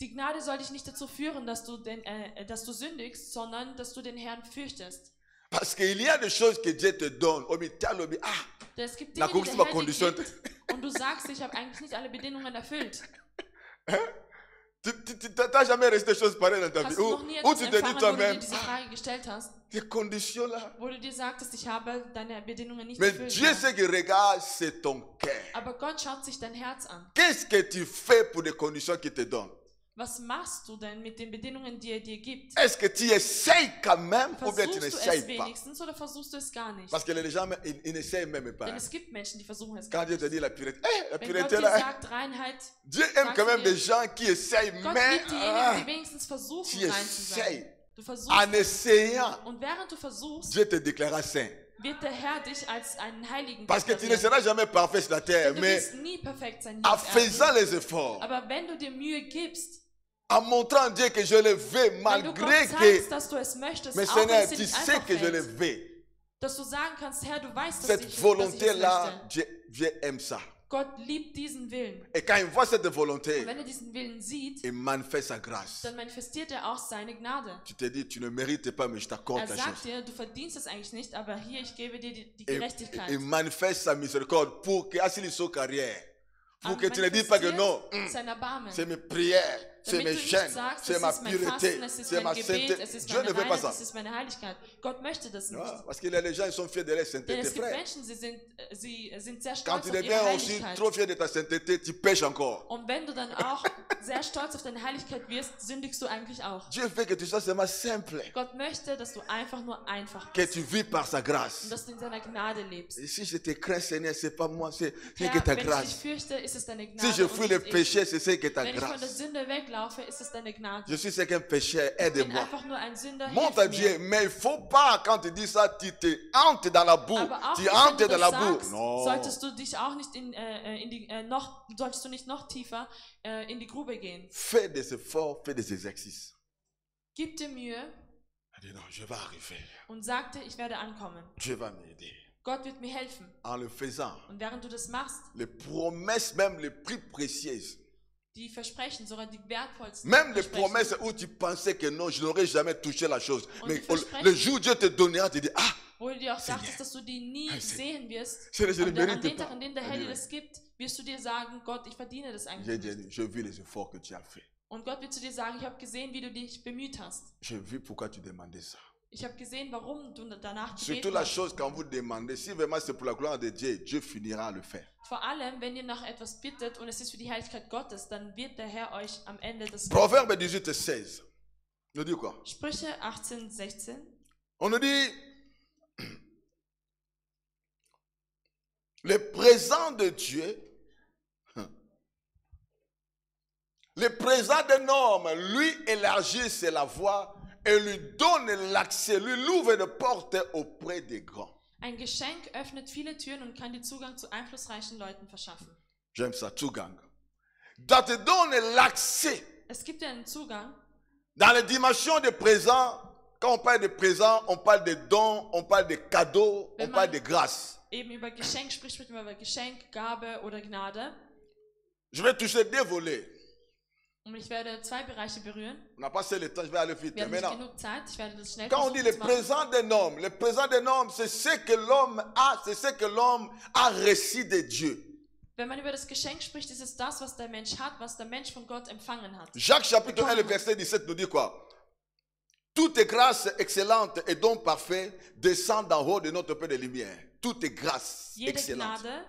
Die Gnade soll dich nicht dazu führen, dass du sündigst, sondern dass du den Herrn fürchtest. Parce qu'il y a des choses que Dieu te donne. Obi talobi, ah, Denn es gibt Na, Dinge, die guckst der du mal Herr dir Kondition- gibt und du sagst, ich habe eigentlich nicht alle Bedingungen erfüllt. tu n'as jamais resté des choses pareilles dans ta Hast vie. du noch nie Où etwas tu te dis empfangen, wo du dir toi-même, diese Frage gestellt hast, ces conditions-là. wo du dir sagtest, ich habe deine Bedingungen nicht Mais erfüllt. Dieu, ce qu'il regarde, c'est ton cœur. Aber Gott schaut sich dein Herz an. Qu'est-ce que tu fais pour les conditions qu'il te donne? Was machst du denn mit den Bedingungen, die er dir gibt? Est-ce que tu essayes quand même ou bien tu Versuchst du es n'essayes pas? wenigstens oder versuchst du es gar nicht? Parce que les gens, ils n'essayent même pas. Denn es gibt Menschen, die versuchen es Quand gar Dieu nicht. te dit la pureté, la Wenn Gott pureté dir là, sagt Reinheit, Dieu aime quand même sagst du des gens qui essayent, Gott mais liebt diejenigen, die wenigstens versuchen, tu rein zu sein. essayes. Du versuchst En essayant, und während du versuchst, Dieu te déclarera saint. wird der Herr dich als einen Heiligen Parce que tu ne deklarieren. seras jamais parfait sur la terre, Denn du mais wirst nie perfekt sein en hier auf Erden. faisant les efforts, Aber wenn du dir Mühe gibst, en montrant à Dieu que je le veux, wenn du malgré Gott que, zeigst, dass du es möchtest, mais auch wenn Seigneur, es dir tu nicht sais einfach que je le fällt, veux. dass du sagen kannst, Herr, du weißt, dass Cette ich es volonté-là, möchte. Dieu aime ça. Gott liebt diesen Willen. Et quand il voit cette Und volonté, wenn er diesen Willen sieht, il manifeste sa grâce. dann manifestiert er auch seine Gnade. Tu te dis, tu ne mérites pas, mais je t'accorde Er ta sagt chose. dir, du verdienst es eigentlich nicht, aber hier, ich gebe dir die Et, Gerechtigkeit. il manifeste sa miséricorde pour que, assis sur carrière, pour Aber que tu ne dises pas que manifestiert non, sein Erbarmen. c'est mes prières, c'est Damit mes du nicht chaînes, sagst, c'est es ma ist mein pureté, Fasten, es ist c'est mein ma Gebet, sainteté. es ist Dieu meine ne veut pas Reinheit, ça. es ist meine Heiligkeit. Gott möchte das nicht. Ah, parce que les gens ils sont fiers de leur Denn sainteté, es gibt frère. Menschen, sie sind sehr Quand stolz tu auf ihre deviens aussi Heiligkeit. trop fier de ta sainteté, tu pêches encore. Und wenn du dann auch sehr stolz auf deine Heiligkeit wirst, sündigst du eigentlich auch. Dieu veut que tu sois seulement simple, Gott möchte, dass du einfach nur einfach que bist tu vis par sa und grâce. dass du in seiner Gnade lebst. Et si je te crains, Seigneur, c'est pas moi, c'est Herr, que ta wenn ich dich grâce. fürchte, ist es deine Gnade Si je und fuis le nicht ich. péché, c'est que ta Wenn ich von der grâce. Sünde weglaufe, ist es deine Gnade. Je suis qu'un pécheur, Ich bin aide-moi. einfach nur ein Sünder. Montre à Hilf Dieu, mir. mais il ne faut pas, quand tu dis ça, tu te hantes dans la boue. Aber auch Tu nicht, wenn hantes du dans la das boue. sagst, Non. solltest du dich auch nicht solltest du nicht noch tiefer in die Grube gehen. Fais des efforts, fais des exercices. Gib dir Mühe Elle dit non, je vais arriver. und sag dir, ich werde ankommen. Dieu va m'aider. Gott wird mir helfen. En le faisant, Und während du das machst, les promesses, même les plus précieuses, die Versprechen, sogar die wertvollsten même les Versprechen, promesses où tu pensais que non, je n'aurais jamais touché la chose. Und Mais die Versprechen- le jour où Dieu te donnera, tu dis, ah, wo du dir auch Seigneur. dachtest, dass du die nie Ah, Seigneur. sehen wirst. je ne Aber an mérite den pas. Tag, an dem der Herr dir Anyway. das gibt, wirst du dir sagen, Gott, ich verdiene das J'ai eigentlich dit, nicht. je vis les efforts que tu as fait. Und Gott wird zu dir sagen, ich habe gesehen, wie du dich bemüht hast. Je vis pourquoi tu demandais ça. Ich habe gesehen, warum du danach Surtout gebeten la hast. chose, quand vous demandez, si vraiment c'est pour la gloire de Dieu, Dieu finira à le faire. Vor allem, wenn ihr nach etwas bittet und es ist für die Herrlichkeit Gottes, dann wird der Herr euch am Ende das Proverbe 18, 16. On nous dit quoi? Sprüche 18, 16. On nous dit, le présent de Dieu, le présent d'un homme, lui élargisse la voie et lui donne l'accès, lui l'ouvre de portes auprès des grands. Ein Geschenk öffnet viele Türen und kann dir Zugang zu einflussreichen Leuten verschaffen. J'aime ça, Zugang. Ça te donne l'accès. Es gibt dir einen Zugang. Dans les dimensions de présent, quand on parle de présent, on parle de dons, on parle de cadeaux, on Wenn parle man de grâce. eben über Geschenk spricht man über Geschenk, Gabe oder Gnade. Je vais toucher deux volets. Und ich werde zwei Bereiche berühren. On n'a pas assez le temps, je vais aller vite. Wir haben nicht Maintenant, genug Zeit. Ich werde das schnell quand on dit le versuchen zu présent machen. d'un homme, c'est ce que l'homme a, c'est ce que l'homme a reçu de Dieu. Wenn man über das Geschenk spricht, ist es das, was der Mensch hat, was der Mensch von Gott empfangen hat. Jacques chapitre 1, le verset 17 nous dit quoi? Toute grâce excellente et don parfait descend d'en haut de notre Père de lumière. toute grâce Jede excellente Gnade,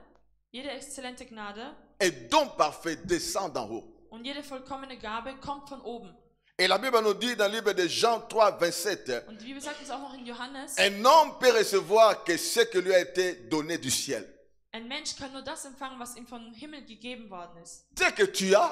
jede exzellente Gnade et don parfait descend d'en haut. und jede vollkommene Gabe kommt von oben. Et la Bible nous dit dans le livre de Jean 3, 27, Und die Bibel sagt uns auch noch in Johannes, un homme peut recevoir que ce qui lui a été donné du ciel. ein Mensch kann nur das empfangen, was ihm vom Himmel gegeben worden ist. Ce que tu as,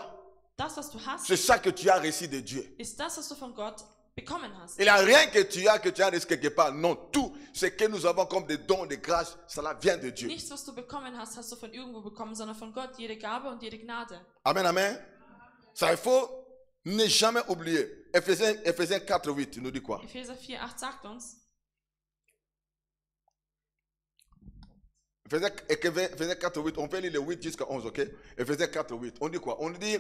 Das, was du hast, c'est ça que tu as reçu de Dieu. ist das, was du von Gott bekommen hast. Il n'y a rien que tu as reçu quelque part. Non, tout ce que nous avons comme des dons de grâce, cela vient de Dieu. Nichts, was du bekommen hast, hast du von irgendwo bekommen, sondern von Gott. Jede Gabe und jede Gnade. Amen, amen. Ça, il faut ne jamais oublier. Ephésiens 4, 8 nous dit quoi? Epheser 4, 8 sagt uns, Ephésiens 4, 8, on peut lire le 8 jusqu'à 11, ok? Ephésiens 4, 8, on dit quoi? On dit,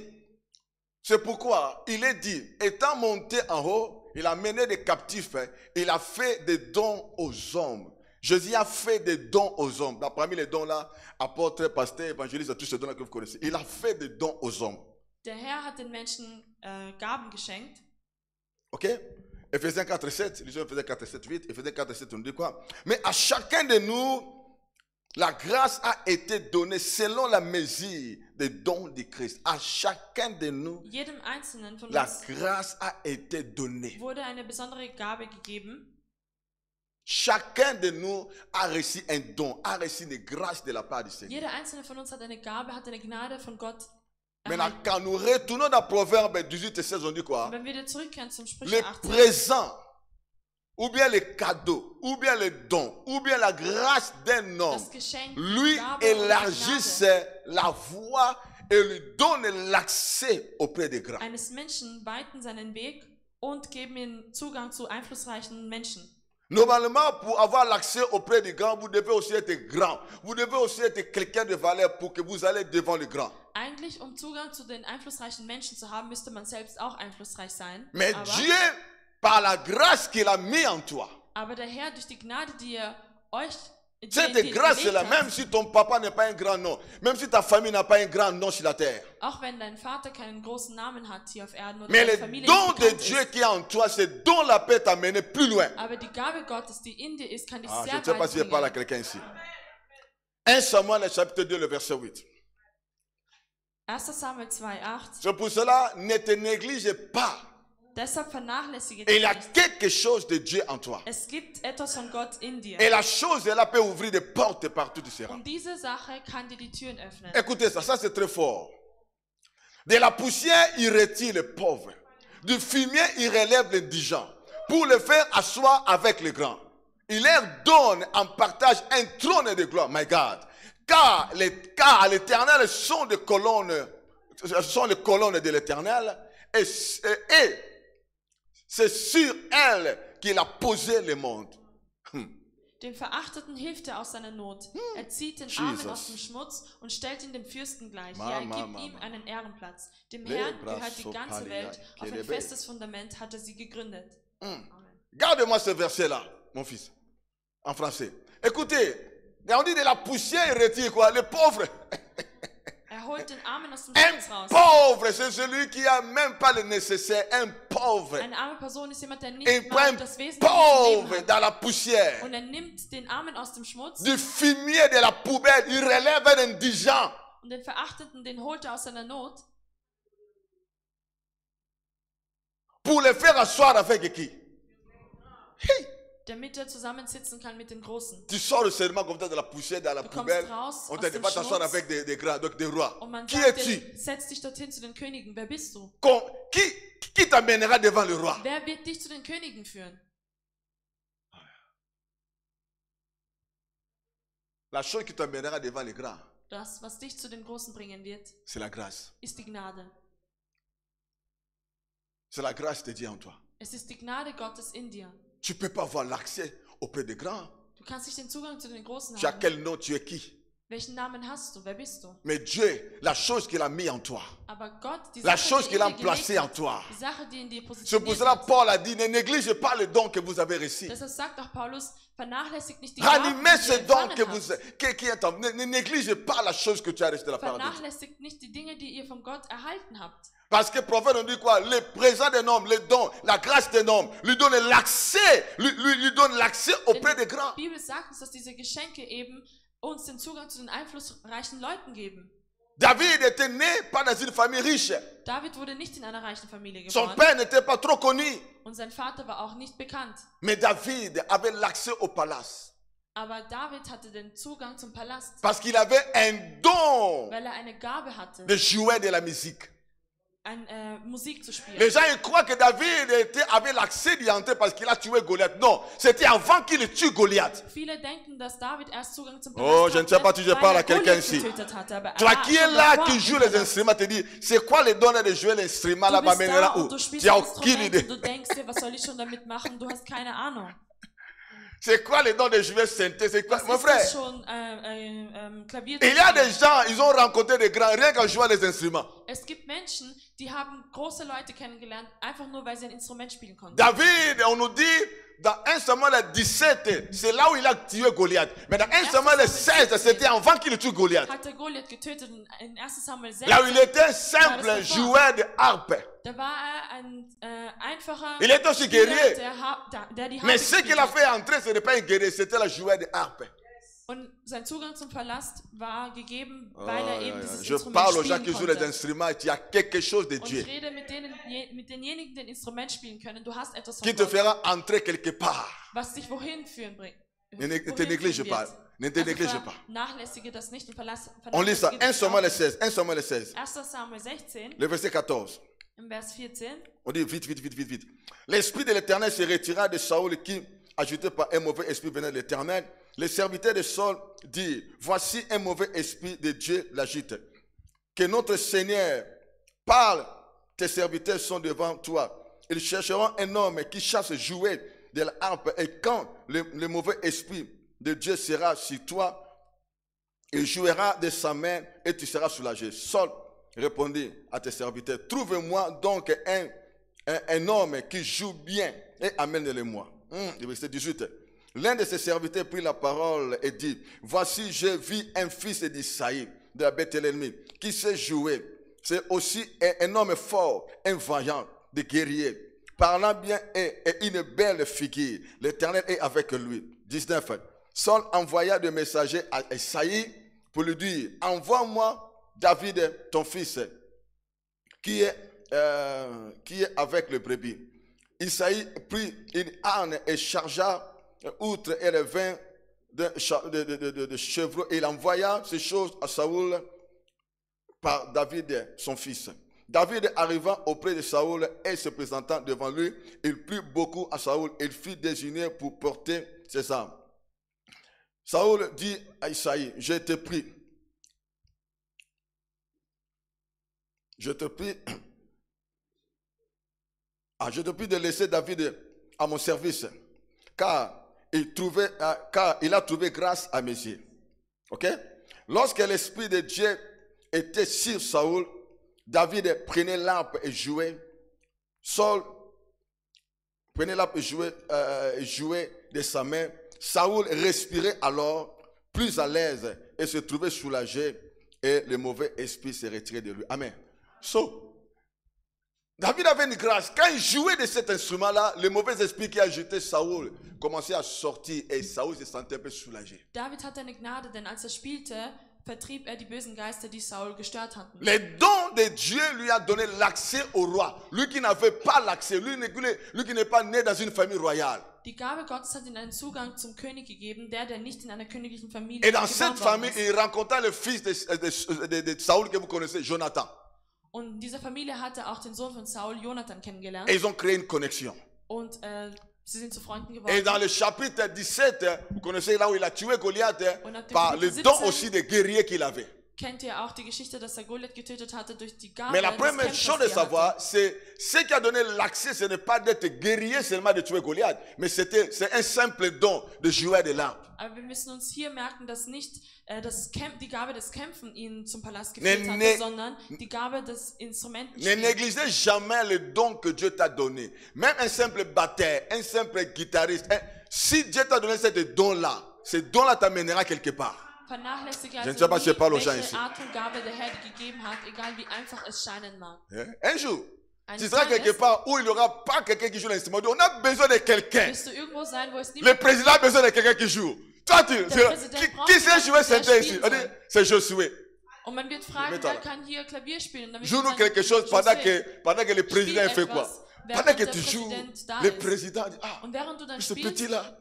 c'est pourquoi il est dit, étant monté en haut, il a mené des captifs, il a fait des dons aux hommes. Jésus a fait des dons aux hommes. Parmi les dons là, apôtre, pasteur, évangéliste, tous ces dons là que vous connaissez. Il a fait des dons aux hommes. der Herr hat den Menschen Gaben geschenkt. Ok? Ephésiens 4, 7, lisons Ephésiens 4, 7, 8. Ephésiens 4, 7, on dit quoi? Mais à chacun de nous, la grâce a été donnée selon la mesure des dons de Christ. À chacun de nous, Jedem Einzelnen von la uns grâce a été donnée. wurde eine besondere Gabe gegeben. Chacun de nous a reçu un don, a reçu une grâce de la part du Seigneur. Jeder Einzelne von uns hat eine Gabe, hat eine Gnade von Gott Maintenant, erhalten. quand nous retournons dans Proverbe 18 et 16, on dit quoi? Und wenn wir wieder zurückkehren zum Les Sprüche 18, présents, ou bien les cadeaux, ou bien les dons, ou bien la grâce d'un homme, das Geschenk, lui Gabe oder élargissent Gnade la voie et lui donnent l'accès auprès des grands. eines Menschen weiten seinen Weg und geben ihm Zugang zu einflussreichen Menschen. Normalement, pour avoir l'accès auprès des grands, vous devez aussi être grand. Vous devez aussi être quelqu'un de valeur pour que vous allez devant les grands. Eigentlich, um Zugang zu den einflussreichen Menschen zu haben, müsste man selbst auch einflussreich sein. Mais Dieu, par la grâce qu'il a mis en toi, Aber der Herr, durch die Gnade, die er euch cette die er grâce gelegt là, hat, même si ton papa n'est pas un grand nom, même si ta famille n'a pas un grand nom sur la terre, auch wenn dein Vater keinen großen Namen hat hier auf Erden oder mais deine le Familie don nicht de bekannt Dieu ist, qui est en toi, ce don-là peut t'amener plus loin. aber die Gabe Gottes, die in dir ist, kann dich Je ne sehr sais pas weit si je parle à bringen. quelqu'un ici. 1 Samuel chapitre 2, le verset 8. 1. Samuel 2, 8. C'est pour cela, ne te néglige pas. Deshalb vernachlässige Il dich y a nicht. quelque chose de Dieu en toi. Es gibt etwas von Gott in dir. Et la chose, elle peut ouvrir des portes partout où tu seras. Und diese Sache kann dir die Türen öffnen. Écoutez ça, ça c'est très fort. De la poussière, il retire le pauvre. Du fumier, il relève l'indigent. Pour le faire asseoir avec les grands. Il leur donne en partage un trône de gloire. My God. Car l'Éternel sont les colonnes de l'Éternel. Et c'est sur elles qu'il a posé le monde. Dem Verachteten hilft er aus seiner Not. Er zieht den Armen Jesus. aus dem Schmutz und stellt ihn dem Fürsten gleich. Ma, Ja, er ma, gibt ma, ihm ma. einen Ehrenplatz. Dem Le Herrn brasso gehört die ganze palia, Welt. Auf ein kelebe. festes Fundament hat er sie gegründet. Amen. Garde-moi ce verset-là, mon fils, en français. Écoutez, on dit de la poussière, il retire quoi? Les pauvres. Er holt den Armen aus dem Un Schmutz raus. pauvre, c'est celui qui n'a même pas le nécessaire. Un pauvre. Eine arme Person ist jemand, der Il nicht prend mal un das Wesentliche im pauvre Leben hat. dans la poussière. Und er nimmt den Armen aus dem Schmutz Du fumier de la poubelle, il relève un indigent. und den Verachteten, den holt er aus seiner Not, Pour le faire asseoir avec qui? Hey, damit er zusammensitzen kann mit den Großen. tu sors seulement comme ça de la poussière, dans la Du kommst poubelle. raus On aus te dit dem pas t'asseoir Schmutz avec des grands, donc des rois. und man Qui sagt es-tu? dir, setz dich dorthin zu den Königen. Wer bist du? Qui t'amènera devant le roi? Wer wird dich zu den Königen führen? La chose qui t'amènera devant les grands, Das, was dich zu den Großen bringen wird, c'est la grâce. ist die Gnade. C'est la grâce de Dieu en toi. Es ist die Gnade Gottes in dir. Tu ne peux pas avoir l'accès auprès des grands. Du kannst nicht den Zugang zu den Großen Tu as haben. quel nom, tu es qui? Welchen Namen hast du? Wer bist du? Mais Dieu, la chose qu'il a mis en toi, Aber Gott, die la Sache, chose die qu'il a in dir placée gelegt en hat, toi. die Sache, die in dir C'est pour positioniert cela hat. Paul a dit, ne négligez pas le don que vous avez reçu. Deshalb sagt auch Paulus, Vernachlässigt nicht die Gaben, Ranimez die ce ihr don que empfangen vous habt. qui est en. Ne négligez pas la chose que tu as reçue de la part de Dieu. Vernachlässigt nicht die Dinge, die ihr von Gott erhalten habt. Parce que le prophète nous dit quoi? Le présent d'un homme, les dons, la grâce d'un homme, lui donne l'accès, lui donne l'accès auprès des grands. Die Bibel sagt uns, dass diese Geschenke eben uns den Zugang zu den einflussreichen Leuten geben. David était né pas dans une famille riche. David wurde nicht in einer reichen Familie Son geboren père n'était pas trop connu. und sein Vater war auch nicht bekannt. Mais David avait l'accès au palace. Aber David hatte den Zugang zum Palast, Parce qu'il avait un don weil er eine Gabe hatte, de jouer de la musique. Musik zu spielen. Les gens ils croient que David avait l'accès d'y entrer parce qu'il a tué Goliath. Non, c'était avant qu'il tue Goliath. Viele denken, dass David erst Zugang zum Oh, Palast je ne sais pas si je weil parle er à quelqu'un Goliath ici. getötet hatte, aber er Toi war qui es schon là, davor qui im joue les Palast. instruments, te dis, c'est quoi le don de jouer l'instrument Du là-bas, bist mais da là où? und du spielst Tu n'as ein aucune Instrument idée. und du denkst dir, was soll ich schon damit machen? Du hast keine Ahnung. C'est quoi le don de jouer synthé? C'est quoi? Was Mon ist frère, das schon, Klavier zu il y a spielen? des gens, ils ont rencontré des grands rien qu'en jouant les instruments. Es gibt Menschen, die haben große Leute kennengelernt, einfach nur, weil sie ein Instrument spielen konnten. David, on nous dit, dans 1 Samuel 17, c'est là où il a tué Goliath. Mais dans 1 Samuel 16, c'était avant qu'il tue Goliath. Hat er Goliath getötet und in 1 Samuel 16, Là où il était un simple Ja, das war joueur de harpe. da war er ein einfacher Il était aussi Spieler, guerrier. der die Harfe Mais ce gespielt qu'il a hat. fait entrer, ce n'est pas un guerrier, c'était le joueur de harpe. Und sein Zugang zum Palast war gegeben, Oh, weil er ja, eben ja. dieses Je Instrument parle aux gens spielen qui jouent les konnte. instruments, il y a quelque chose de Und Dieu ich rede mit denjenigen, die ein Instrument spielen können. Du hast etwas von qui te Gott, fera entrer quelque part. was dich wohin führen bringt. Ne te néglige pas. Ne te néglige pas. Nachlässige das nicht und On lit ça, 1 vernachlässige das auch Samuel nicht. 16, 1 Samuel 16, 1. Samuel 16, le verset 14. im Vers 14. On dit vite, vite, vite, vite, vite. L'esprit de l'Éternel se retira de Saoul qui, ajouté par un mauvais esprit venant de l'Éternel, les serviteurs de Saul dirent, voici un mauvais esprit de Dieu l'agite. Que notre Seigneur parle, tes serviteurs sont devant toi. Ils chercheront un homme qui chasse jouer de la harpe. Et quand le mauvais esprit de Dieu sera sur toi, il jouera de sa main et tu seras soulagé. Saul répondit à tes serviteurs, trouve-moi donc un homme qui joue bien et amène-le-moi. Verset 18. L'un de ses serviteurs prit la parole et dit, voici, j'ai vu un fils d'Isaïe, de la Bethléem, qui sait jouer. C'est aussi un homme fort, un vaillant, de guerrier, parlant bien et une belle figure. L'Éternel est avec lui. 19. Saul envoya des messagers à Isaïe pour lui dire, envoie-moi David, ton fils, qui est avec le brebis. Isaïe prit une âne et chargea outre et le vin de chevreau, et il envoya ces choses à Saoul par David, son fils. David arriva auprès de Saoul et se présentant devant lui, il plut beaucoup à Saoul, il fut désigné pour porter ses armes. Saoul dit à Isaïe, je te prie de laisser David à mon service, car il a trouvé grâce à mes yeux. Ok? Lorsque l'Esprit de Dieu était sur Saoul, David prenait l'arpe et jouait. Saul prenait l'arpe et jouait de sa main. Saoul respirait alors plus à l'aise et se trouvait soulagé, et le mauvais esprit se retirait de lui. Amen. David avait une grâce. Quand il jouait de cet instrument-là, le mauvais esprit qui a jeté Saoul commençait à sortir et Saoul se sentait un peu soulagé. David hatte eine Gnade, denn als er spielte, vertrieb er die bösen Geister, die Saul gestört hatten. Le don de Dieu lui a donné l'accès au roi. Lui qui n'avait pas l'accès, lui qui n'est pas né dans une famille royale. Die Gabe Gottes hat ihm einen Zugang zum König gegeben, der nicht in einer königlichen Familie Et dans cette geboren worden famille, ist. il rencontra le fils de Saoul que vous connaissez, Jonathan. Und in dieser Familie hat er auch den Sohn von Saul, Jonathan, kennengelernt. Et ils ont créé une connexion. Und sie sind zu Freunden Et geworden. dans le chapitre 17, vous connaissez là où il a tué Goliath Und ab dem par le Kapitel don 17 aussi de guerrier qu'il avait. Kennt ihr auch die Geschichte, dass er Goliath getötet hatte durch die Gabe Mais la des première Kämpfers, chose die de er savoir, hatte. c'est ce qui a donné l'accès, ce n'est pas d'être guerrier seulement de tuer Goliath, mais c'est un simple don de jouer de l'arpe. Aber wir müssen uns hier merken, dass nicht die Gabe des Kämpfen ihn zum Palast geführt Ne- hatte, ne- sondern die Gabe des Instrumenten. Ne négligez jamais le don que Dieu t'a donné. Même un simple batteur, un simple guitariste, si Dieu t'a donné ces dons-là, ces dons-là t'amènera quelque part. Vernachlässige Je ne also sais pas si je parle aux gens nie, ici. welche Art und Gabe der Herr dir gegeben hat, egal wie einfach es scheinen mag. Un jour, tu Eines seras quelque Tages part où il n'y aura pas quelqu'un qui joue l'instrument. On a besoin de quelqu'un. wirst du irgendwo sein, wo es Le niemand président a besoin de quelqu'un qui joue. Toi, président braucht qui sait jemanden, jouer der synthé ici? spielen On dit, soll. c'est Josué. Und man wird fragen, Mets-toi wer là. kann hier Klavier spielen? Und dann wird Joue-nous man sagen, quelque chose Josué, pendant que le président spiel fait quoi? etwas, Pendant während que der tu joues, Präsident da le ist. président dit, ah, Und während du dann ce spielst petit-là,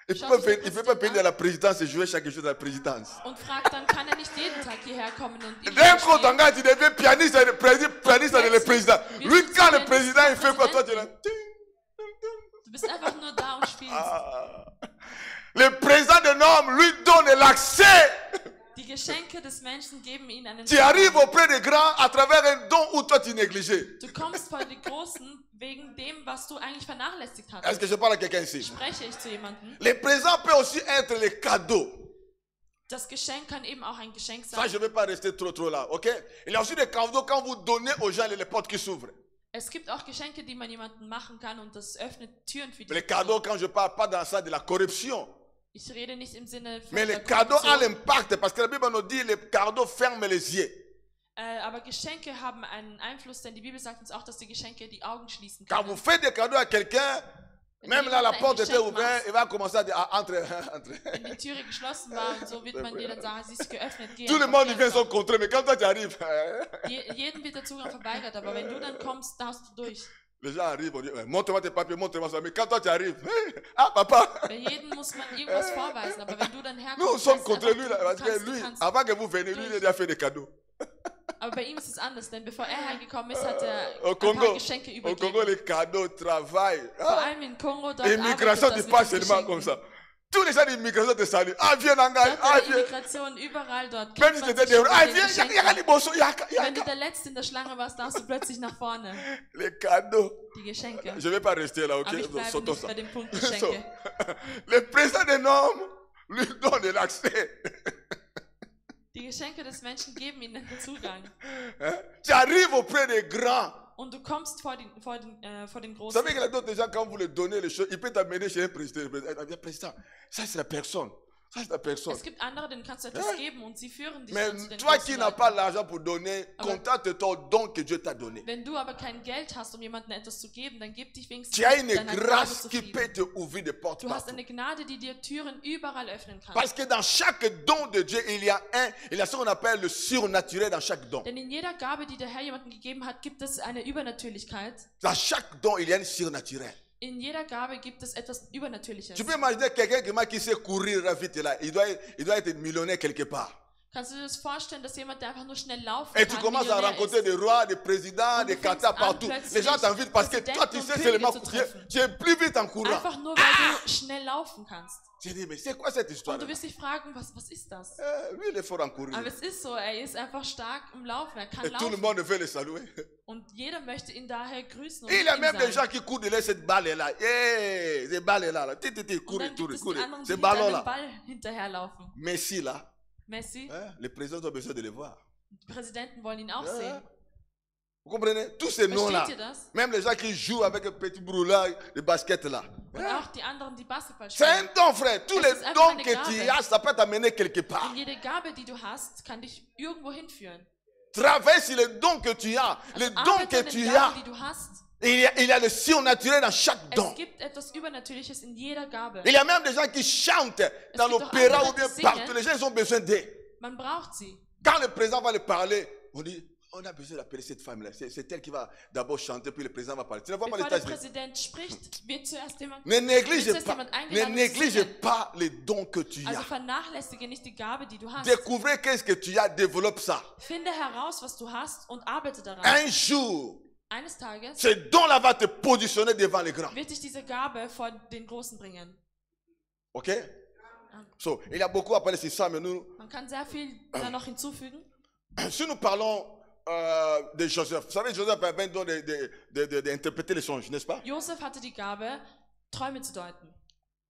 il Schau ne dich der peut pas Präsident venir an. à la présidence et jouer chaque jour de la présidence. und fragt, dann kann er nicht jeden Tag hierher kommen und immer D'un coup, spielen. tu deviens pianiste et pianiste et le président. Lui, quand le président il fait quoi, toi tu es là. Du bist einfach nur da und spielst. Ah. Le président de homme lui donne l'accès. Die Geschenke des Menschen geben ihnen einen Tu arrives auprès des grands à travers un don où toi tu négligeais. Du kommst vor die Großen wegen dem, was du eigentlich vernachlässigt Est-ce hast. que je parle à quelqu'un ici? Spreche ich zu jemandem? Les présents peuvent aussi être les cadeaux. Das Geschenk kann eben auch ein Geschenk Ça, sein. je ne vais pas rester trop là, ok? Il y a aussi des cadeaux quand vous donnez aux gens les portes qui s'ouvrent. Es gibt auch Geschenke, die man jemandem machen kann und das öffnet Türen für die. Les cadeaux, quand je parle pas dans ça de la corruption, Ich rede nicht im Sinne von mais der les cadeaux ont Korruption, l'impact parce que la Bible nous dit les cadeaux ferment les yeux. aber Geschenke haben einen Einfluss, denn die Bibel sagt uns auch, dass die Geschenke die Augen schließen Quand können. vous faites des cadeaux à quelqu'un, même là la porte était ouverte, il va commencer à entrer. Wenn die Türe geschlossen war und so wird man dir dann sagen, sie ist geöffnet, geh Tout le einfach, monde geh vient einfach. son contraire, mais quand toi tu arrives, Jedem wird der Zugang verweigert, aber wenn du dann kommst, darfst du durch. les gens arrivent, on dit montre-moi tes papiers, montre-moi ça. Mais quand toi tu arrives, ah papa, Bei jedem muss man irgendwas vorweisen, aber wenn du dann nous herkommst, sommes weißt du contre einfach, lui. Là, parce que du lui, kannst. avant que vous veniez, lui il a déjà fait des cadeaux. Aber bei ihm ist es anders, denn bevor er hergekommen ist, hat er Au ein paar Congo, Geschenke au Congo, übergeben. les cadeaux travaillent. Vor allem in Kongo, dort Immigration, arbeitet tu das passes mit den seulement comme Geschenken. ça. Tous les gens d'immigration te saluent. Ah, viens, Nangai. Dort Ah, bei der viens. Immigration, überall dort. Même kennt si man c'était sich des. schon Ah, mit den viens, Geschenken. Yaka Liboso, Yaka. Wenn du der Letzte in der Schlange warst, darfst du plötzlich nach vorne. Les cadeaux. Die Geschenke. Je ne vais pas rester là, ok? Aber ich bleibe Sautons nicht ça. bei dem Punkt So, Geschenke. le président d'un homme lui donne l'accès. Die Geschenke des Menschen geben ihnen den Zugang. Hein? Tu arrives auprès des grands. Und du kommst vor den Vous Großen. savez que les autres gens, quand vous leur donnez les choses, ils peuvent t'amener chez un président. Le président, ça c'est la personne. Ça c'est la personne. Es gibt andere, denen kannst du etwas Ja. geben und sie führen dich Mais dann zu den toi großen qui n'as Leuten. pas l'argent pour donner, Aber- contente-toi au don que Dieu t'a donné. Wenn du aber kein Geld hast, um jemandem etwas zu geben, dann gib dich wenigstens Tu as mit une deiner Gnade grâce qui zufrieden. peut te ouvrir des portes Du hast partout. eine Gnade, die dir Türen überall öffnen kann. Parce que dans chaque don de Dieu, il y a ce qu'on appelle le surnaturel dans chaque don. Denn in jeder Gabe, die der Herr jemandem gegeben hat, gibt es eine Übernatürlichkeit. Dans chaque don, il y a un surnaturel. In jeder Gabe gibt es etwas Übernatürliches. Tu peux imaginer quelqu'un qui sait courir vite là. Il doit être millionnaire quelque part. Kannst du dir das vorstellen, dass jemand, der einfach nur schnell laufen Et tu kann, commences à Millionär rencontrer ist? des rois, des présidents, Und des du fängst katas an, partout. plötzlich Les gens t'invitent parce que toi, tu Präsidenten sais und seulement, Könige zu treffen. tu es plus vite en courant. Einfach nur, weil du schnell laufen kannst. Tu dis, mais c'est quoi cette histoire? Und du wirst dich fragen, was ist das? Lui, il est fort en courir. Aber es ist so, er ist einfach stark im Laufen, er kann Et tout le laufen. monde veut le saluer. Und jeder möchte ihn daher grüßen und Et il y a mit même ihm des sein. gens qui courent derrière cette balle-là. Hey, ces balles-là. Und Courez, dann gibt courez, es die courez. anderen, die Ces hinter einem ballons-là. Ball hinterherlaufen. Messi, là. Messi, Hein, les présidents ont besoin de les voir. die Präsidenten wollen ihn auch Ja. sehen. Vous comprenez? Tous ces noms-là. Versteht ihr das? Même les gens qui jouent avec un petit broulard de basket là. Und auch die anderen, die Basketball C'est spielen. un don, frère. Tous Es les ist einfach dons eine que tu Gabe. as, ça peut t'amener quelque part. Und jede Gabe, die du hast, kann dich irgendwo hinführen. Travaille sur les dons que tu as. Les Also dons arbeite que an den tu Gaben, as. die du hast. Il y a le surnaturel dans chaque don. Es gibt etwas Übernatürliches in jeder Gabe. Il y a même des gens qui chantent dans gibt auch l'opéra andere ou bien qui singen. partout. Les gens ils ont besoin d'eux. Man braucht sie. Quand le président va leur parler, on dit, on a besoin d'appeler cette femme-là. C'est elle qui va d'abord chanter, puis le président va parler. Tu ne vois pas les Bevor der États-Unis. Präsident spricht, wird zuerst jemand, Ne néglige wird zuerst pas, jemand ne eingeladen zu néglige singen. pas les dons que tu Also as. vernachlässige nicht die Gabe, die du hast. Découvrez qu'est-ce que tu as, développe ça. Finde heraus, was du hast und arbeite daran. Un jour, Eines Tages ce don-là va te positionner devant les grands. wird dich diese Gabe vor den Großen bringen. Ok? So, il y a beaucoup à parler sur ça, mais nous, Man kann sehr viel da noch hinzufügen. si nous parlons de Joseph, vous savez, Joseph avait un don d'interpréter les songes, n'est-ce pas? Josef hatte die Gabe, Träume zu deuten.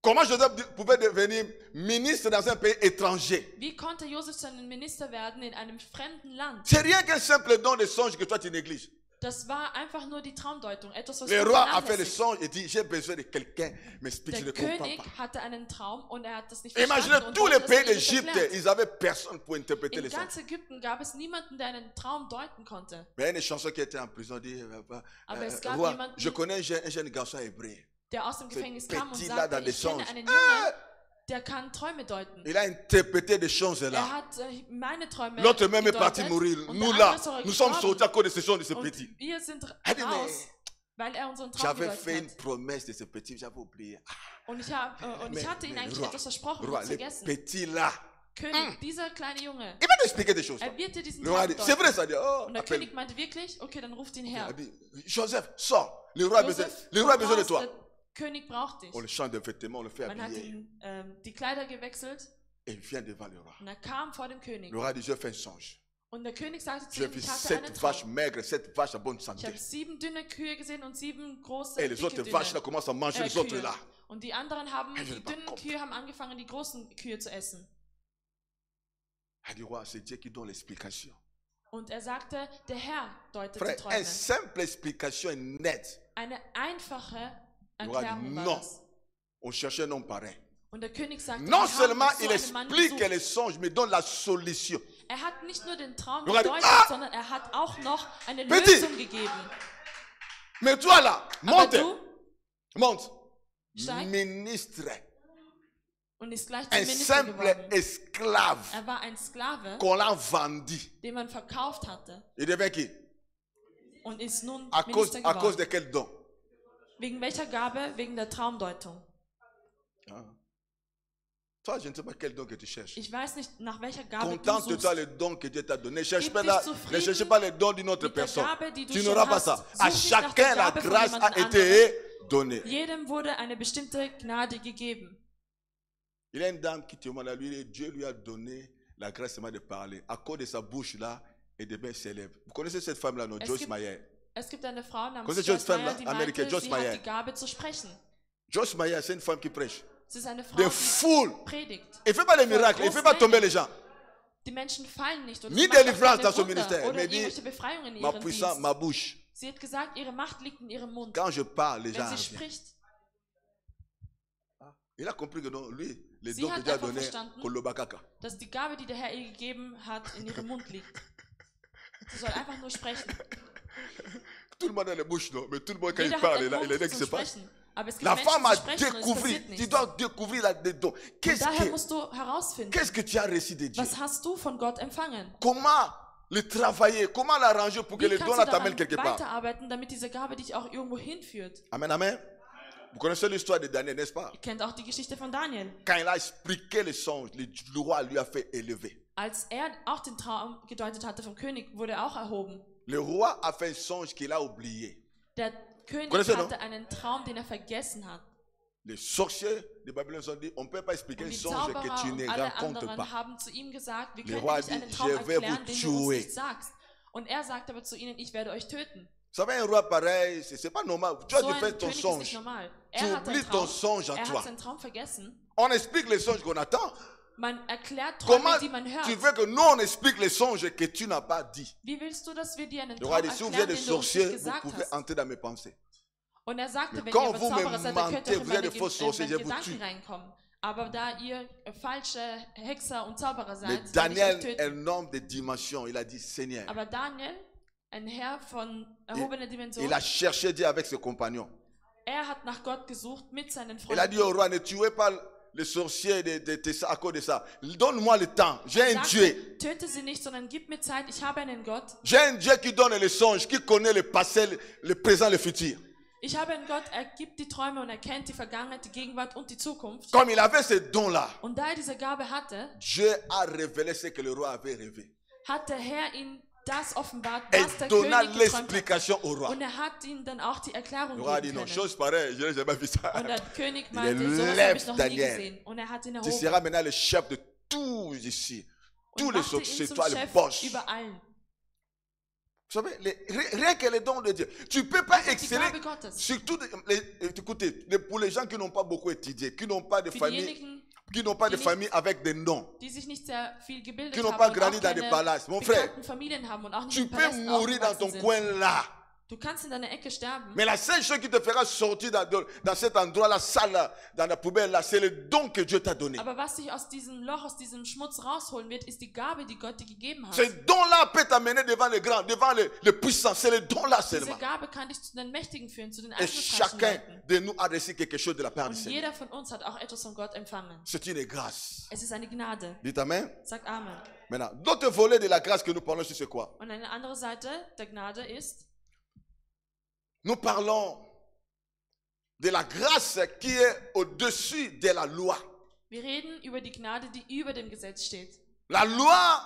Comment Joseph pouvait devenir ministre dans un pays étranger? Wie konnte Josef zu einem Minister werden in einem fremden Land? C'est rien qu'un simple don de songe que toi tu négliges. Das war einfach nur die Traumdeutung, etwas, was Le du roi a fait le vernachlässigt. songe et dit, j'ai besoin de quelqu'un m'explique, je Der ne comprends König pas. hatte einen Traum und er hat das nicht Imaginez verstanden und tous les wollte pays das mir nicht d'Égypte, erklären. ils avaient personne pour interpréter In les songes. ganz Ägypten gab es niemanden, der einen Traum deuten konnte. Mais il y a une chanson qui était en prison, dit, Aber es gab roi, jemanden, je connais un jeune garçon hébreu. der aus dem Gefängnis kam und petit là sagte, dans des ich kenne songes. einen Jungen, der kann Träume deuten. Il a interprété des choses là. Er hat meine Träume L'autre même est gedeutet parti mourir. und Nous der là, andere ist sogar nous sommes gestorben. sortis à cause de ce songe de ce Und petit. wir sind Ah, mais raus, weil er unseren Traum j'avais fait gedeutet une hat. promesse de ce petit, j'avais oublié. Ah, Und ich hatte ihn eigentlich roi, etwas versprochen roi, und le vergessen. petit là, König, dieser kleine Junge, il va nous expliquer des choses. er wird dir diesen Le roi Traum dit, c'est vrai deuten. ça, dit, oh, Und der appelle. König meinte wirklich, okay, dann ruft ihn Il her. a dit, Joseph, sors. Le roi a besoin, Josef, le roi a komm besoin de raus, toi. der König braucht dich. On le change de vêtements, on le fait Man hat habiller. ihm die Kleider gewechselt Et il vient devant le roi. und er kam vor dem König. Le roi dit, je fais un songe. Und der König sagte zu J'ai ihm, vu ich hatte einen 7 vaches Traum. maigres, 7 vaches à bonne Ich santé. habe 7 dünne Kühe gesehen und 7 große, Et les dicke, autres dünne vaches là commencent à manger les autres Kühe. là. Und die anderen haben, Je ne die pas dünnen comprendre. Kühe haben angefangen, die großen Kühe zu essen. Il dit, roi, c'est Dieu qui donne l'explication. Und er sagte, der Herr deutet die Frère, une Träume. simple explication est nette. Eine einfache Le roi dit, Erklärung war non. das. On cherchait un homme pareil. Und der König sagte, Non wir seulement haben so il einen Mann explique gesucht. les songes, mais donne la solution. Er hat nicht nur den Traum Le roi dit, gedeutet, ah! sondern er hat auch noch eine Petit. Lösung gegeben. Mais toi là, Aber monte, du, monte. Steig. Ministre, und ist gleich zum un Minister simple geworden. esclave Er war ein Sklave, qu'on l'a vendu. den man verkauft hatte Il devient qui? und ist nun À cause Minister de geworden. quel don? Wegen welcher Gabe? Wegen der Traumdeutung. Ah. Toi, je ne sais pas quel don que tu cherches. Ich weiß nicht, nach welcher Gabe du Contente-toi suchst. le don que Dieu t'a donné. Ne cherche Gib pas, dich ne zufrieden cherche pas les dons d'une autre mit der personne. Gabe, die du Tu schon n'auras pas hast. ça. Such À nicht nach der chacun, la Gabe von grâce jemand a été anderem. donnée. Jedem wurde eine bestimmte Gnade gegeben. Il y a une dame qui témoigne à lui, et Dieu lui a donné la grâce seulement de parler. À cause de sa bouche là, et de bien s'élève. Vous connaissez cette femme là, non? Es Joyce gibt- Meyer. Es gibt eine Frau namens Connaissez Joyce Joyce Meyer, Meyer, die américaine, meinte, Joyce sie Meyer. hat die Gabe zu sprechen. Joyce Meyer, c'est une femme qui prêche. Sie ist eine Frau, Des die foules. predigt. Elle ne fait pas les Vor miracles, elle ne fait großen pas tomber Mengen. les gens. Die Menschen fallen nicht oder Ni sie macht auch délivrance keine dans son Wunder ministère. Elle oder me dit, irgendwelche Befreiungen in ma ihrem puissance, Dienst. ma bouche. Sie hat gesagt, ihre Macht liegt in ihrem Mund. Quand je parle, les gens Wenn sie reviennent. spricht, Il a compris que non, lui, les Sie dons que hat Dieu a einfach donnés, verstanden. Kolobakaka. dass die Gabe, die der Herr ihr gegeben hat, in ihrem Mund liegt. Sie soll einfach nur sprechen. Tout le monde a les bouches, non? Mais tout le monde, quand il Jeder hat parle, einen il a Mund des qui se zum passent. Sprechen. Aber es gibt La Menschen, femme a die sprechen und es découvert, passiert tu nichts. dois découvrir là des dons. Und daher musst du herausfinden, Qu'est-ce que tu as reçu de Dieu? was hast du von Gott empfangen? Comment le travailler? Comment l'arranger pour que Wie les dons kannst là du t'amènent daran quelque part? weiterarbeiten, damit diese Gabe dich auch irgendwo hinführt? Amen, amen. Vous connaissez l'histoire de Daniel, n'est-ce pas? Ihr kennt auch die Geschichte von Daniel. Quand il a expliqué les songes, le roi lui a fait élever. Als er auch den Traum gedeutet hatte vom König, wurde er auch erhoben. Le roi a fait un songe qu'il a oublié. Der König Connaissez, hatte einen Traum, den er vergessen hat. Les sorciers de Babylone ont dit, on ne peut pas expliquer Und un die songe que Zauberer tu ne und alle rencontres anderen pas. haben zu ihm gesagt, wir Le können roi nicht einen dit, Traum je vais erklären, vous den du uns tuer. nicht sagst. Und er sagt aber zu ihnen, ich werde euch töten. Vous savez, un roi pareil, c'est pas normal. Tu So as ein fait ton König ist nicht songe. normal. Tu Er hat oublies einen ton Traum, songe en er toi. hat seinen Traum vergessen. On explique les songes qu'on attend. Man erklärt Comment Träume, die man hört. tu veux que nous on explique les songes que tu n'as pas dit? Wie willst du, dass wir dir einen Le Traum roi dit, si vous erklären, venez des den du uns sorciers, nicht vous gesagt pouvez hast? entrer dans mes pensées. Und er sagte, Mais wenn quand ihr aber vous me Zauberer seid, dann könnt mentez, ihr auch in vous êtes meine des faux sorciers, je vous Gedanken tue. reinkommen. Aber da ihr falsche Hexer und Zauberer Mais seid, werde ich euch Daniel, töten. un homme de dimension, il a dit, Seigneur, Aber Daniel, ein Herr von erhobener Dimension, il a cherché Dieu avec ses compagnons. er hat nach Gott gesucht mit seinen Il a dit Freunden. au roi, ne tuez pas les sorciers à cause de ça. Donne-moi le temps. J'ai un Dieu. Sagte, töte sie nicht, sondern gib mir Zeit, ich habe einen Gott. J'ai un Dieu qui donne les songes, qui connaît le passé, le présent, le futur. Ich habe einen Gott, er gibt die Träume und er kennt die Vergangenheit, die Gegenwart und die Zukunft. Comme il avait ces dons-là, Und da er diese Gabe hatte, Dieu a révélé ce que le roi avait rêvé. hat der Herr ihm das offenbart, Et was der donna König geträumt hat. l'explication au roi. Und er hat ihm dann auch die Erklärung Le roi a dit geben non, können. chose pareille, je n'ai jamais vu ça. Und der König Il meinte, sowas élève habe ich noch nie Daniel. gesehen. Und er hat ihn Tu erhoben seras maintenant le chef de tous ici. Tous und les machte ihn sorciers, zum toi le Chef boss. über allen. Vous savez, rien que les dons de Dieu. Tu ne peux pas Die exceller. Gabe Gottes. Surtout, écoutez, pour les gens qui n'ont pas beaucoup étudié, qui n'ont pas de Für famille, diejenigen, qui n'ont pas de die famille avec des noms. die sich nicht sehr viel gebildet Qui n'ont haben pas und grandi auch dans des keine palaces. Mon frère, bekannten Familien haben und auch nicht tu in peux Palästen mourir dans ton aufgewachsen sind. coin là. Du kannst in deiner Ecke sterben. Mais la seule chose qui te fera sortir dans cet endroit-là, sale, là, dans la poubelle-là, c'est le don que Dieu t'a donné. Aber was dich aus diesem Loch, aus diesem Schmutz rausholen wird, ist die Gabe, die Gott dir gegeben hat. Ce don-là peut t'amener devant les grands, devant les puissants. C'est le don-là Diese seulement. Gabe kann dich zu den Mächtigen führen, zu den Et einflussreichen chacun Leuten. de nous a reçu quelque chose de la part du Und Seigneur. jeder von uns hat auch etwas von Gott empfangen. C'est une grâce. Es ist eine Gnade. Dites Amen. Sag Amen. Maintenant, d'autres volets de la grâce que nous parlons sur c'est quoi? Und eine andere Seite der Gnade ist, Nous parlons de la grâce qui est au-dessus de la loi. wir reden über die Gnade, die über dem Gesetz steht. La loi,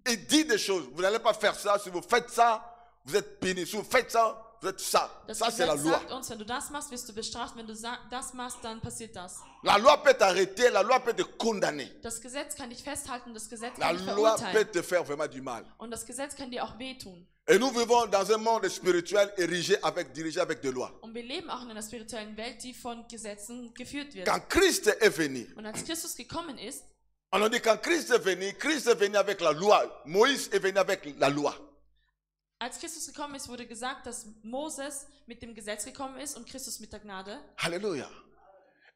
il dit des choses. Vous n'allez pas faire ça. Si vous faites ça, vous êtes puni. Si vous faites ça, vous êtes ça. Das Ça, c'est la Gesetz loi. sagt uns, wenn du das machst, wirst du bestraft. Wenn du das machst, dann passiert das. La loi peut t'arrêter. La loi peut te condamner. Das Gesetz kann dich festhalten, das Gesetz La kann dich loi peut verurteilen. te faire vraiment du mal. Und das Gesetz kann dir auch wehtun. Et nous vivons dans un monde spirituel dirigé avec des lois. Und wir leben auch in einer spirituellen Welt, die von Gesetzen geführt wird. Quand Christ est venu, Und als Christus gekommen ist, on a dit quand Christ est venu avec la loi. Moïse est venu avec la loi. als Christus gekommen ist, wurde gesagt, dass Moses mit dem Gesetz gekommen ist und Christus mit der Gnade. Alléluia.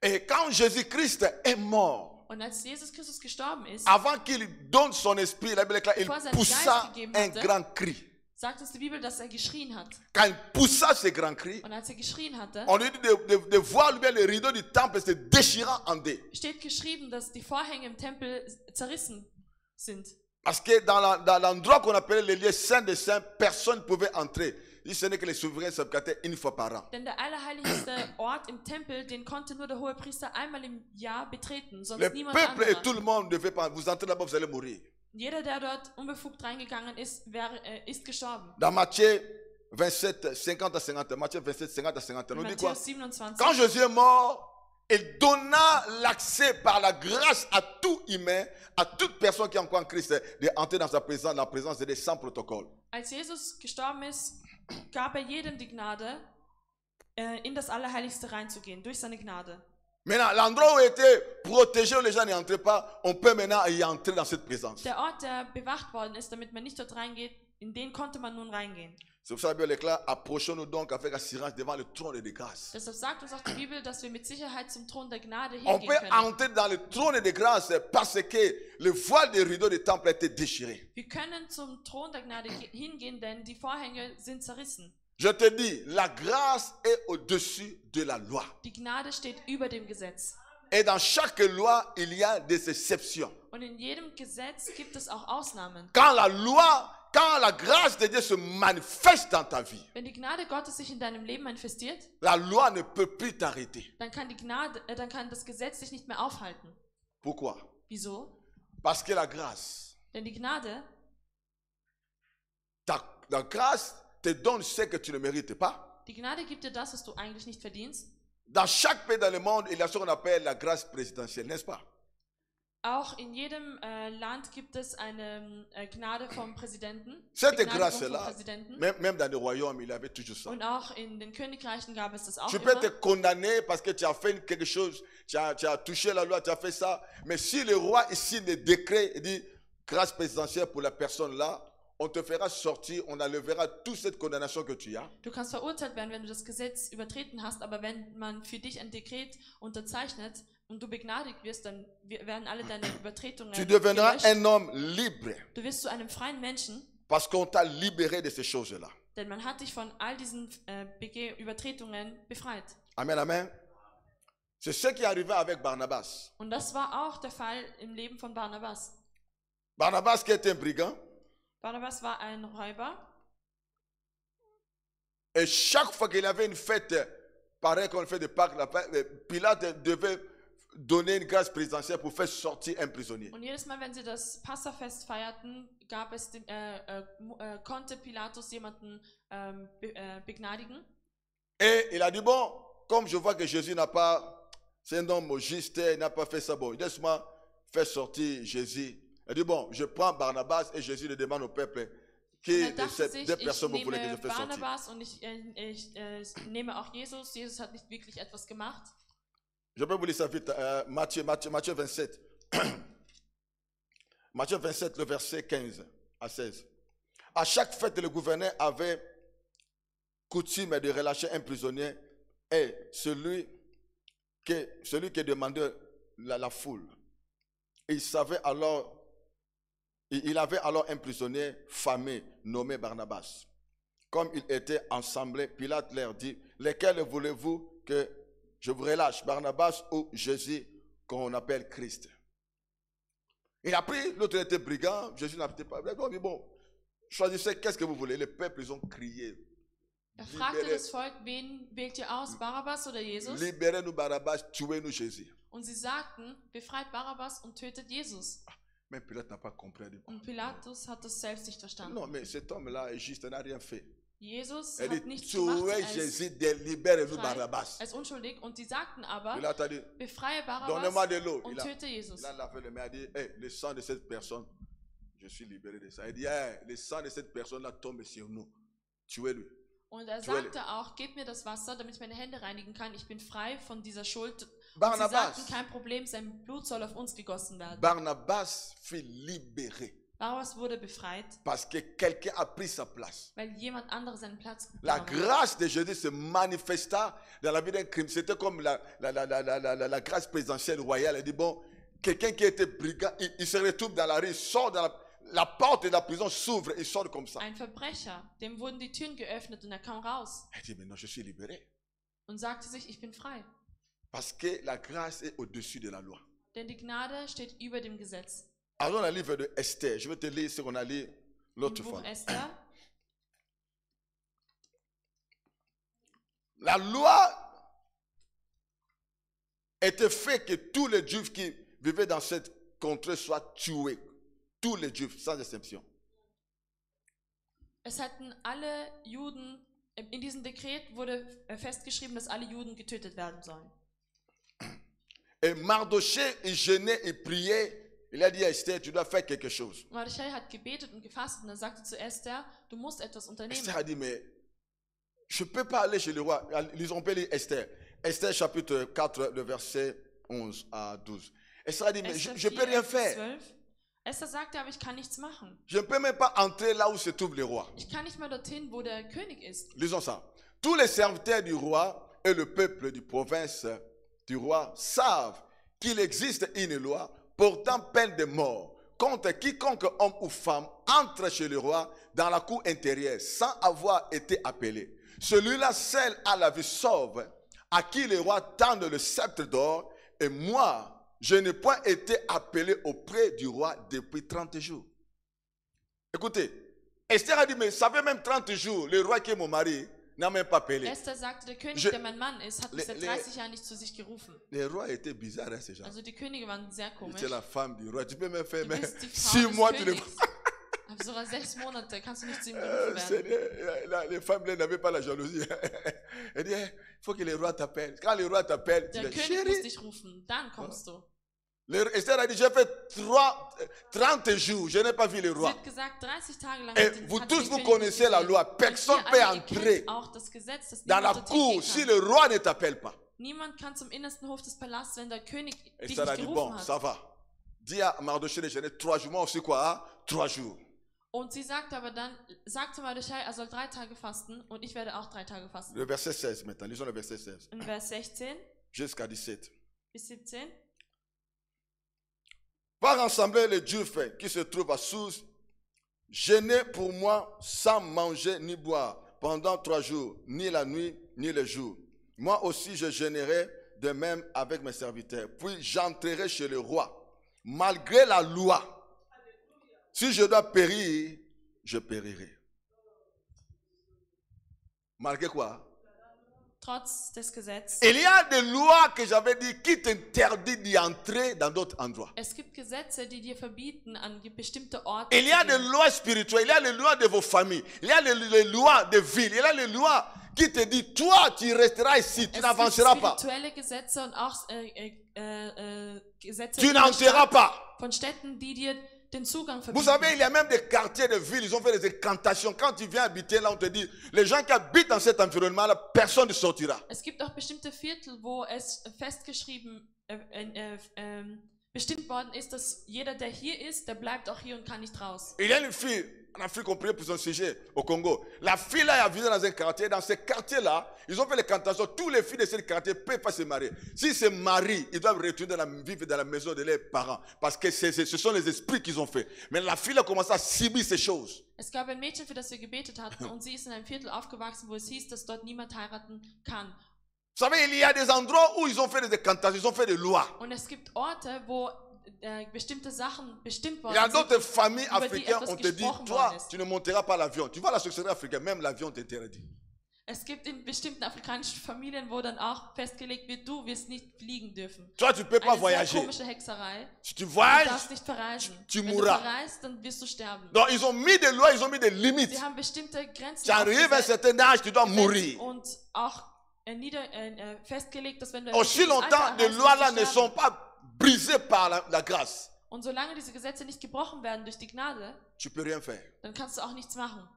Et quand Jésus-Christ est mort, Und als Jesus Christus gestorben ist, avant qu'il donne son esprit, la Bible est claire, il Bevor sein poussa Geist gegeben un hatte, grand cri. sagt uns die Bibel, dass er geschrien hat. Quand il poussa ce grand cri, Und als er geschrien hatte, on lui dit de voir bien les rideaux du temple se déchirant en deux. steht geschrieben, dass die Vorhänge im Tempel zerrissen sind. Parce que dans l'endroit qu'on appelait le lieu saint des saints, personne ne pouvait entrer. Si ce n'est que les souverains sacrificateurs une fois par an. Denn der allerheiligste Ort im Tempel, den konnte nur der Hohepriester einmal im Jahr betreten, sonst Le niemand peuple et anderer. tout le monde ne devait pas. Vous entrez là-bas, vous allez mourir. Jeder, der dort unbefugt reingegangen ist, ist gestorben. Dans Matthieu 27, 50 à 50, Matthieu 27, 50 à 50, on dit quoi? Matthäus 27. Quand Jésus est mort, il donna l'accès par la grâce à tout humain, à toute personne qui est encore en Christ, d'entrer dans sa présence, la présence de sans protocole. Als Jesus gestorben ist, gab er jedem die Gnade, in das Allerheiligste reinzugehen, durch seine Gnade. Maintenant, l'endroit où était protégé, où les gens n'y entraient pas, on peut maintenant y entrer dans cette présence. Der Ort, der bewacht worden ist, damit man nicht dort reingeht, in den konnte man nun reingehen. C'est pour ça que la Bible est claire, approchons-nous donc avec assurance devant le trône de grâce. Deshalb sagt uns auch die Bibel, dass wir mit Sicherheit zum Thron der Gnade On hingehen peut können. entrer dans le trône de grâce parce que le voile des rideaux du temple a été déchiré. Wir können zum Thron der Gnade hingehen, denn die Vorhänge sind zerrissen. Je te dis, la grâce est au-dessus de la loi. Die Gnade steht über dem Gesetz. Et dans chaque loi, il y a des exceptions. Und in jedem Gesetz gibt es auch Ausnahmen. Quand la grâce de Dieu se manifeste dans ta vie, Wenn die Gnade Gottes sich in deinem Leben manifestiert, la loi ne peut plus t'arrêter. dann kann das Gesetz dich nicht mehr aufhalten. Pourquoi? Wieso? Parce que la grâce, Denn die Gnade, la grâce te donne ce que tu ne mérites pas. die Gnade gibt dir das, was du eigentlich nicht verdienst. Dans chaque pays dans le monde, il y a ce qu'on appelle la grâce présidentielle, n'est-ce pas? Auch in jedem Land gibt es eine Gnade vom Präsidenten. Cette Begnadigung vom grâce-là, Präsidenten. même dans les royaumes, il y avait toujours ça. Und auch in den Königreichen gab es das auch Tu peux te immer. condamner parce que tu as fait quelque chose, tu as touché la loi, tu as fait ça. Mais si le roi ici le décret et dit grâce présidentielle pour la personne là, on te fera sortir, on enlèvera toute cette condamnation que tu as. Du kannst verurteilt werden, wenn du das Gesetz übertreten hast, aber wenn man für dich ein Dekret unterzeichnet und du begnadigt wirst, dann werden alle deine Übertretungen Tu deviendras gelöscht. un homme libre Du wirst zu einem freien Menschen, parce qu'on t'a libéré de ces choses-là. denn man hat dich von all diesen Übertretungen befreit. Amen, amen. C'est ce qui est arrivé avec Barnabas. Und das war auch der Fall im Leben von Barnabas. Barnabas qui était un brigand. Barnabas war ein Räuber. Et chaque fois qu'il y avait une fête, pareil qu'on fait de Pâques, Pilate devait donner une grâce présidentielle pour faire sortir un prisonnier. Und jedes Mal, wenn sie das Passafest feierten, konnte Pilatus jemanden begnadigen. Et il a dit, bon, comme je vois que Jésus n'a pas, c'est un homme juste, il n'a pas fait ça, bon, laisse-moi faire sortir Jésus. Il dit, bon, je prends Barnabas et Jésus le demande au peuple, qui Er de dachte ces sich, deux ich personnes vous voulez que je nehme fasse sortir? Barnabas und ich nehme auch Jesus. Jesus hat nicht wirklich etwas gemacht. Je peux vous lire ça vite, Matthieu 27. Matthieu 27, le verset 15 à 16. À chaque fête, le gouverneur avait coutume de relâcher un prisonnier est celui qui demandait la foule. Il avait alors un prisonnier famé nommé Barnabas. Comme ils étaient ensemble, Pilate leur dit, lesquels voulez-vous que je vous relâche, Barnabas ou Jésus qu'on appelle Christ? Il a pris, l'autre était brigand, Jésus n'était pas. Il a dit, bon, choisissez, qu'est-ce que vous voulez? Les peuples, ils ont crié. Fragte das Volk, wen wählt ihr aus, Barabbas oder Jesus? Libérez-nous Barabbas, tuez-nous Jésus. Und sie sagten, befreit Barabbas und tötet Jesus. Mais Pilate n'a pas compris. Und Pilatus hat das selbst nicht verstanden. Non, mais cet homme-là est juste, il n'a rien fait. Jesus Elle hat dit, nichts gemacht tuez Jésus, libérez-nous Barabbas. als unschuldig. Und die sagten aber, Pilate a dit, befreie donnez-moi Barabbas de l'eau. und töte Jesus. Il a lavé les mains, il a dit, hey, le sang de cette personne, je suis libéré de ça. Il dit, hey, le sang de cette personne-là tombe sur nous. Tuez-le. Und er sagte auch, gebt mir das Wasser, damit ich meine Hände reinigen kann. Ich bin frei von dieser Schuld. Und sie Barnabas, sagten, kein Problem, sein Blut soll auf uns gegossen werden. Barnabas fut libéré Barabbas wurde befreit, parce que quelqu'un a pris sa place. weil jemand anderes seinen Platz La genommen hat. grâce de Jésus se manifesta dans la vie d'un crime. C'était comme la grâce présidentielle royale. Elle dit, bon, quelqu'un qui était brigand, il se retrouve dans la rue, il sort dans la porte de la prison s'ouvre, il sort comme ça. Ein Verbrecher, dem wurden die Türen geöffnet und er kam raus Elle dit, mais non, je suis libéré. und sagte sich, ich bin frei. Parce que la grâce est au-dessus de la loi. Denn die Gnade steht über dem Gesetz. Alors, dans le livre de Esther, je vais te lire ce qu'on a lu Im l'autre Buch fois. Esther, La loi était faite que tous les Juifs qui vivaient dans cette contrée soient tués. Tous les Juifs, sans exception. es hatten alle Juden, in diesem Dekret wurde festgeschrieben, dass alle Juden getötet werden sollen. Et Mardochée, il jeûnait, il priait. Il a dit à Esther, tu dois faire quelque chose. Mordechai hat gebetet und gefastet und er sagte zu Esther, du musst etwas unternehmen. Esther a dit, mais je ne peux pas aller chez le roi. Ils ont payé Esther. Esther chapitre 4, le verset 11 à 12. Esther a dit, mais je ne peux rien faire. 12. Esther sagte, aber ich kann nichts machen. Je ne peux même pas entrer là où se trouve le roi. Ich kann nicht mal dorthin, wo der König ist. Lisons ça. Tous les serviteurs du roi et le peuple du province du roi savent qu'il existe une loi portant peine de mort contre quiconque homme ou femme entre chez le roi dans la cour intérieure sans avoir été appelé. Celui-là seul a la vie sauve, à qui le roi tende le sceptre d'or, et moi, je n'ai point été appelé auprès du roi depuis 30 jours. Écoutez, Esther a dit, mais ça fait même 30 jours, le roi qui est mon mari n'a même pas appelé. Esther sagte, der König, der mein Mann ist, hat mich seit 30 Jahren nicht zu sich gerufen. Le roi était bizarre, hein, ces gens. Also die Könige waren sehr komisch. C'est la femme du roi. Tu peux même faire Du mais bist die 6 Frau mois, des tu le Königs. Aber sogar 6 Monate kannst du nicht zu ihm gerufen werden. les femmes n'avaient pas la jalousie. Elle dit, il faut que le roi t'appelle. Quand le roi t'appelle, tu Der dis, König muss chérie. dich rufen, dann kommst du. Esther a dit, j'ai fait 30 jours, je n'ai pas vu le Sie roi. hat gesagt, 30 Tage lang Et hat vous hat tous, den vous König connaissez la gesehen. loi. Und Personne ihr ne peut alle, ihr entrer kennt auch das Gesetz, dass dans la niemand cour dorthin si gehen le kann. roi ne t'appelle pas. Niemand kann zum innersten Hof des Palasts, wenn der König dich Esther a nicht dit, gerufen bon, hat. ça va. Dis à Mardochée de jeûner 3 jours. Moi aussi, quoi, hein? 3 jours. Und sie sagte aber dann, sagte Mordechai, er soll 3 Tage fasten und ich werde auch 3 Tage fasten. Le verset 16 maintenant. Lisons le verset 16 In Vers 16 jusqu'à 17. bis 17. Va rassembler les Juifs qui se trouvent à Sous, jeûner pour moi sans manger ni boire pendant 3 jours, ni la nuit, ni le jour. Moi aussi je jeûnerai de même avec mes serviteurs. Puis j'entrerai chez le roi, malgré la loi. Si je dois périr, je périrai. Malgré quoi? Trotz des Gesetzes. Il y a des lois que j'avais dit qui t'interdisent d'y entrer dans d'autres endroits. Es gibt Gesetze, die dir verbieten, an bestimmte Orte Il y a zu des gehen. lois spirituelles, il y a les lois de vos familles, il y a les lois de ville, il y a les lois qui te disent, toi tu resteras ici, tu Es gibt n'avanceras pas, spirituelle Gesetze und auch Gesetze tu n'entreras pas. von Städten, die dir den Zugang Vous verbieten. savez, il y a même des quartiers de ville, ils ont fait des incantations. Quand tu viens habiter là, on te dit, les gens qui habitent dans cet environnement-là, personne ne sortira. Es gibt auch bestimmte Viertel, wo es festgeschrieben, bestimmt worden ist, dass jeder, der hier ist, der bleibt auch hier und kann nicht raus. Il y a une fille En Afrique, on priait pour son sujet au Congo. La fille là a visé dans un quartier. Dans ce quartier-là, ils ont fait les cantations. Tous les filles de ce quartier ne peuvent pas se marier. S'ils se marient, ils doivent retourner vivre dans la maison de leurs parents. Parce que ce sont les esprits qu'ils ont fait. Mais la fille a commencé à subir ces choses. Es gab ein Mädchen, für das wir gebetet hatten, und sie ist in einem Viertel aufgewachsen, wo es hieß, dass dort niemand heiraten kann. Vous savez, il y a des endroits où ils ont fait des cantations, ils ont fait des lois. Und es gibt Orte, wo bestimmte Sachen bestimmt Il y a worden sind. d'autres familles über die africaines, etwas on te dit, gesprochen toi, worden ist. tu ne monteras pas l'avion. Tu vois la société africaine, même l'avion t'interdit. Es gibt in bestimmten afrikanischen Familien, wo dann auch festgelegt wird, du wirst nicht fliegen dürfen. Toi, tu ne peux pas Eine sehr voyager. komische Hexerei. Si tu Du voyages, darfst nicht verreisen. tu Wenn du mourras. verreist, dann wirst du sterben. donc ils ont mis des lois, ils ont mis des limites. Sie haben bestimmte Grenzen Tu arrives à un aufgesetzt certain âge, tu dois mourir. und auch festgelegt, dass wenn du ein Aussi bestimmtes longtemps, Alter les erreichst, lois là wirst du ne sterben. sont pas brisées par la grâce. Und solange diese Gesetze nicht gebrochen werden durch die Gnade, Tu ne peux rien faire. dann kannst du auch nichts machen.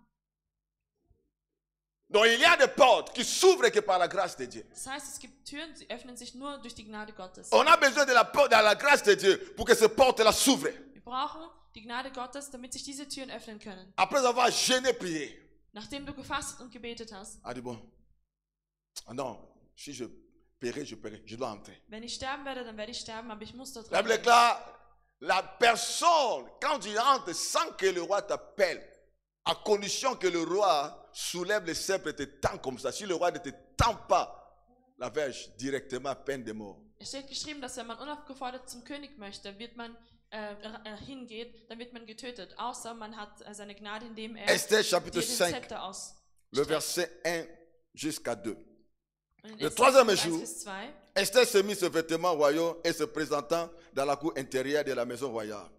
Donc il y a des portes qui s'ouvrent que par la grâce de Dieu. Das heißt, es gibt Türen, sie öffnen sich nur durch die Gnade Gottes. On a besoin de la grâce de Dieu pour que ces portes-là s'ouvrent. Wir brauchen die Gnade Gottes, damit sich diese Türen öffnen können. Après avoir jeûné, prié. Nachdem du gefastet und gebetet hast. A dit bon, ah non, si je paierai, je dois entrer. Wenn ich sterben werde, dann werde ich sterben, aber ich muss dort La Bible rein. déclare, la personne, quand tu entres sans que le roi t'appelle, à condition que le roi soulève le sceptre et te tend comme ça. Si le roi ne te tend pas, la verge directement peine de mort. Es steht geschrieben, dass wenn man unaufgefordert zum König möchte, wird man hingeht, dann wird man getötet. Außer man hat seine Gnade, indem er Esther dir chapitre den 5, Zepter ausstreckt. le verset 1 jusqu'à 2. Und in Le Esther troisième 1 jour, bis 2, Esther se mit ses vêtements royaux et se présentant dans la cour intérieure de la maison royale,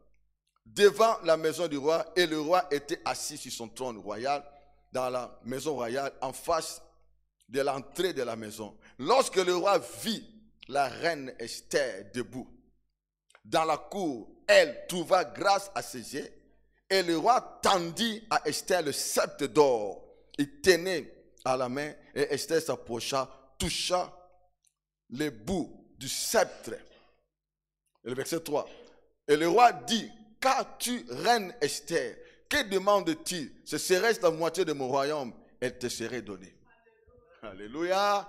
devant la maison du roi, et le roi était assis sur son trône royal dans la maison royale en face de l'entrée de la maison. Lorsque le roi vit la reine Esther debout dans la cour, elle trouva grâce à ses yeux, et le roi tendit à Esther le sceptre d'or. Il tenait à la main, et Esther s'approcha, toucha le bout du sceptre. Et le verset 3. Et le roi dit, qu'as-tu, reine Esther? Que demandes-tu? Ce serait la moitié de mon royaume, elle te serait donnée. Alléluia.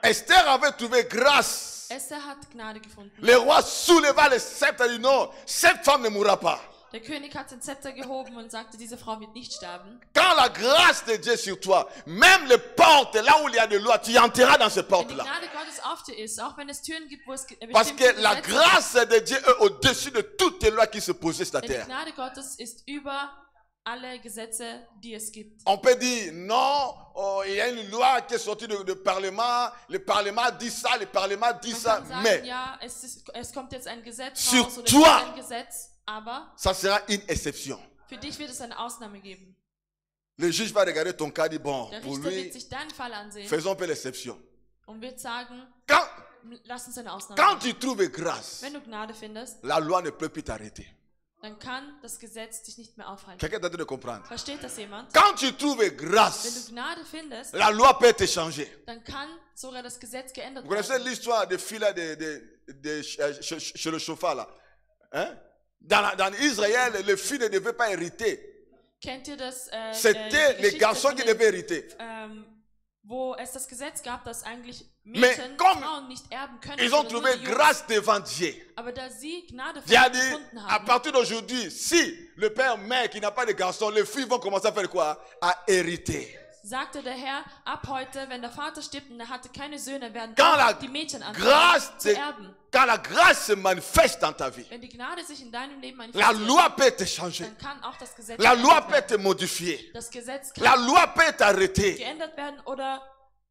Esther avait trouvé grâce. Esther hat Gnade gefunden. Le roi souleva le sceptre et dit non, cette femme ne mourra pas. Der König hat den Zepter gehoben und sagte, diese Frau wird nicht sterben. Quand la grâce de Dieu est sur toi, même les portes, là où il y a de loi, tu entreras dans ces Wenn die portes-là. Gnade Gottes auf dir ist, auch wenn es Türen gibt, wo es Parce bestimmte que la Gesetze grâce de Dieu est au-dessus de toutes les lois qui se posaient sur la Denn die terre. Gnade Gottes ist über alle Gesetze, die es gibt. On peut dire non, oh, il y a une loi qui est sortie du Parlement, le Parlement dit ça, le Parlement dit Man ça, kann sagen, mais ja, es kommt jetzt ein Gesetz Sur raus oder toi. es gibt ein Gesetz, aber ça sera une exception. für dich wird es eine Ausnahme geben. Le juge va regarder ton cas et dire bon, Der pour Richter lui, wird sich deinen Fall ansehen faisons un peu l'exception. und wird sagen, Quand, lass uns eine Ausnahme quand machen. tu trouves grâce, Wenn du Gnade findest, la loi ne peut plus t'arrêter. dann kann das Gesetz dich nicht mehr aufhalten. Quelqu'un est en train de comprendre. Versteht das jemand? Quand tu trouves Wenn du grâce, Gnade findest, la loi peut te changer. dann kann sogar das Gesetz geändert Vous connaissez werden. l'histoire des filles là, chez le chauffard là, hein? Dans Israël, les filles ne devaient pas hériter. Kennt ihr das? C'était die les Geschichte garçons von qui den, devaient hériter. wo es das Gesetz gab, dass eigentlich Mais Mädchen comme Frauen nicht erben können. Ils ont sondern nur trouvé die Jungs. grâce devant Dieu. Aber da sie Gnade Dieu a von dit, gefunden à haben, partir d'aujourd'hui, si le père meurt qui n'a pas de garçon, les filles vont commencer à faire quoi? À hériter. sagte der Herr, ab heute, wenn der Vater stirbt und er hatte keine Söhne, werden Quand la auch die Mädchen grâce, anfangen zu erben. quand la grâce se manifeste dans ta vie, Wenn die Gnade sich in deinem Leben la manifestiert, loi peut te changer. dann kann auch das Gesetz La loi geändert peut werden. te modifier. Das Gesetz La kann loi peut t'arrêter. geändert werden oder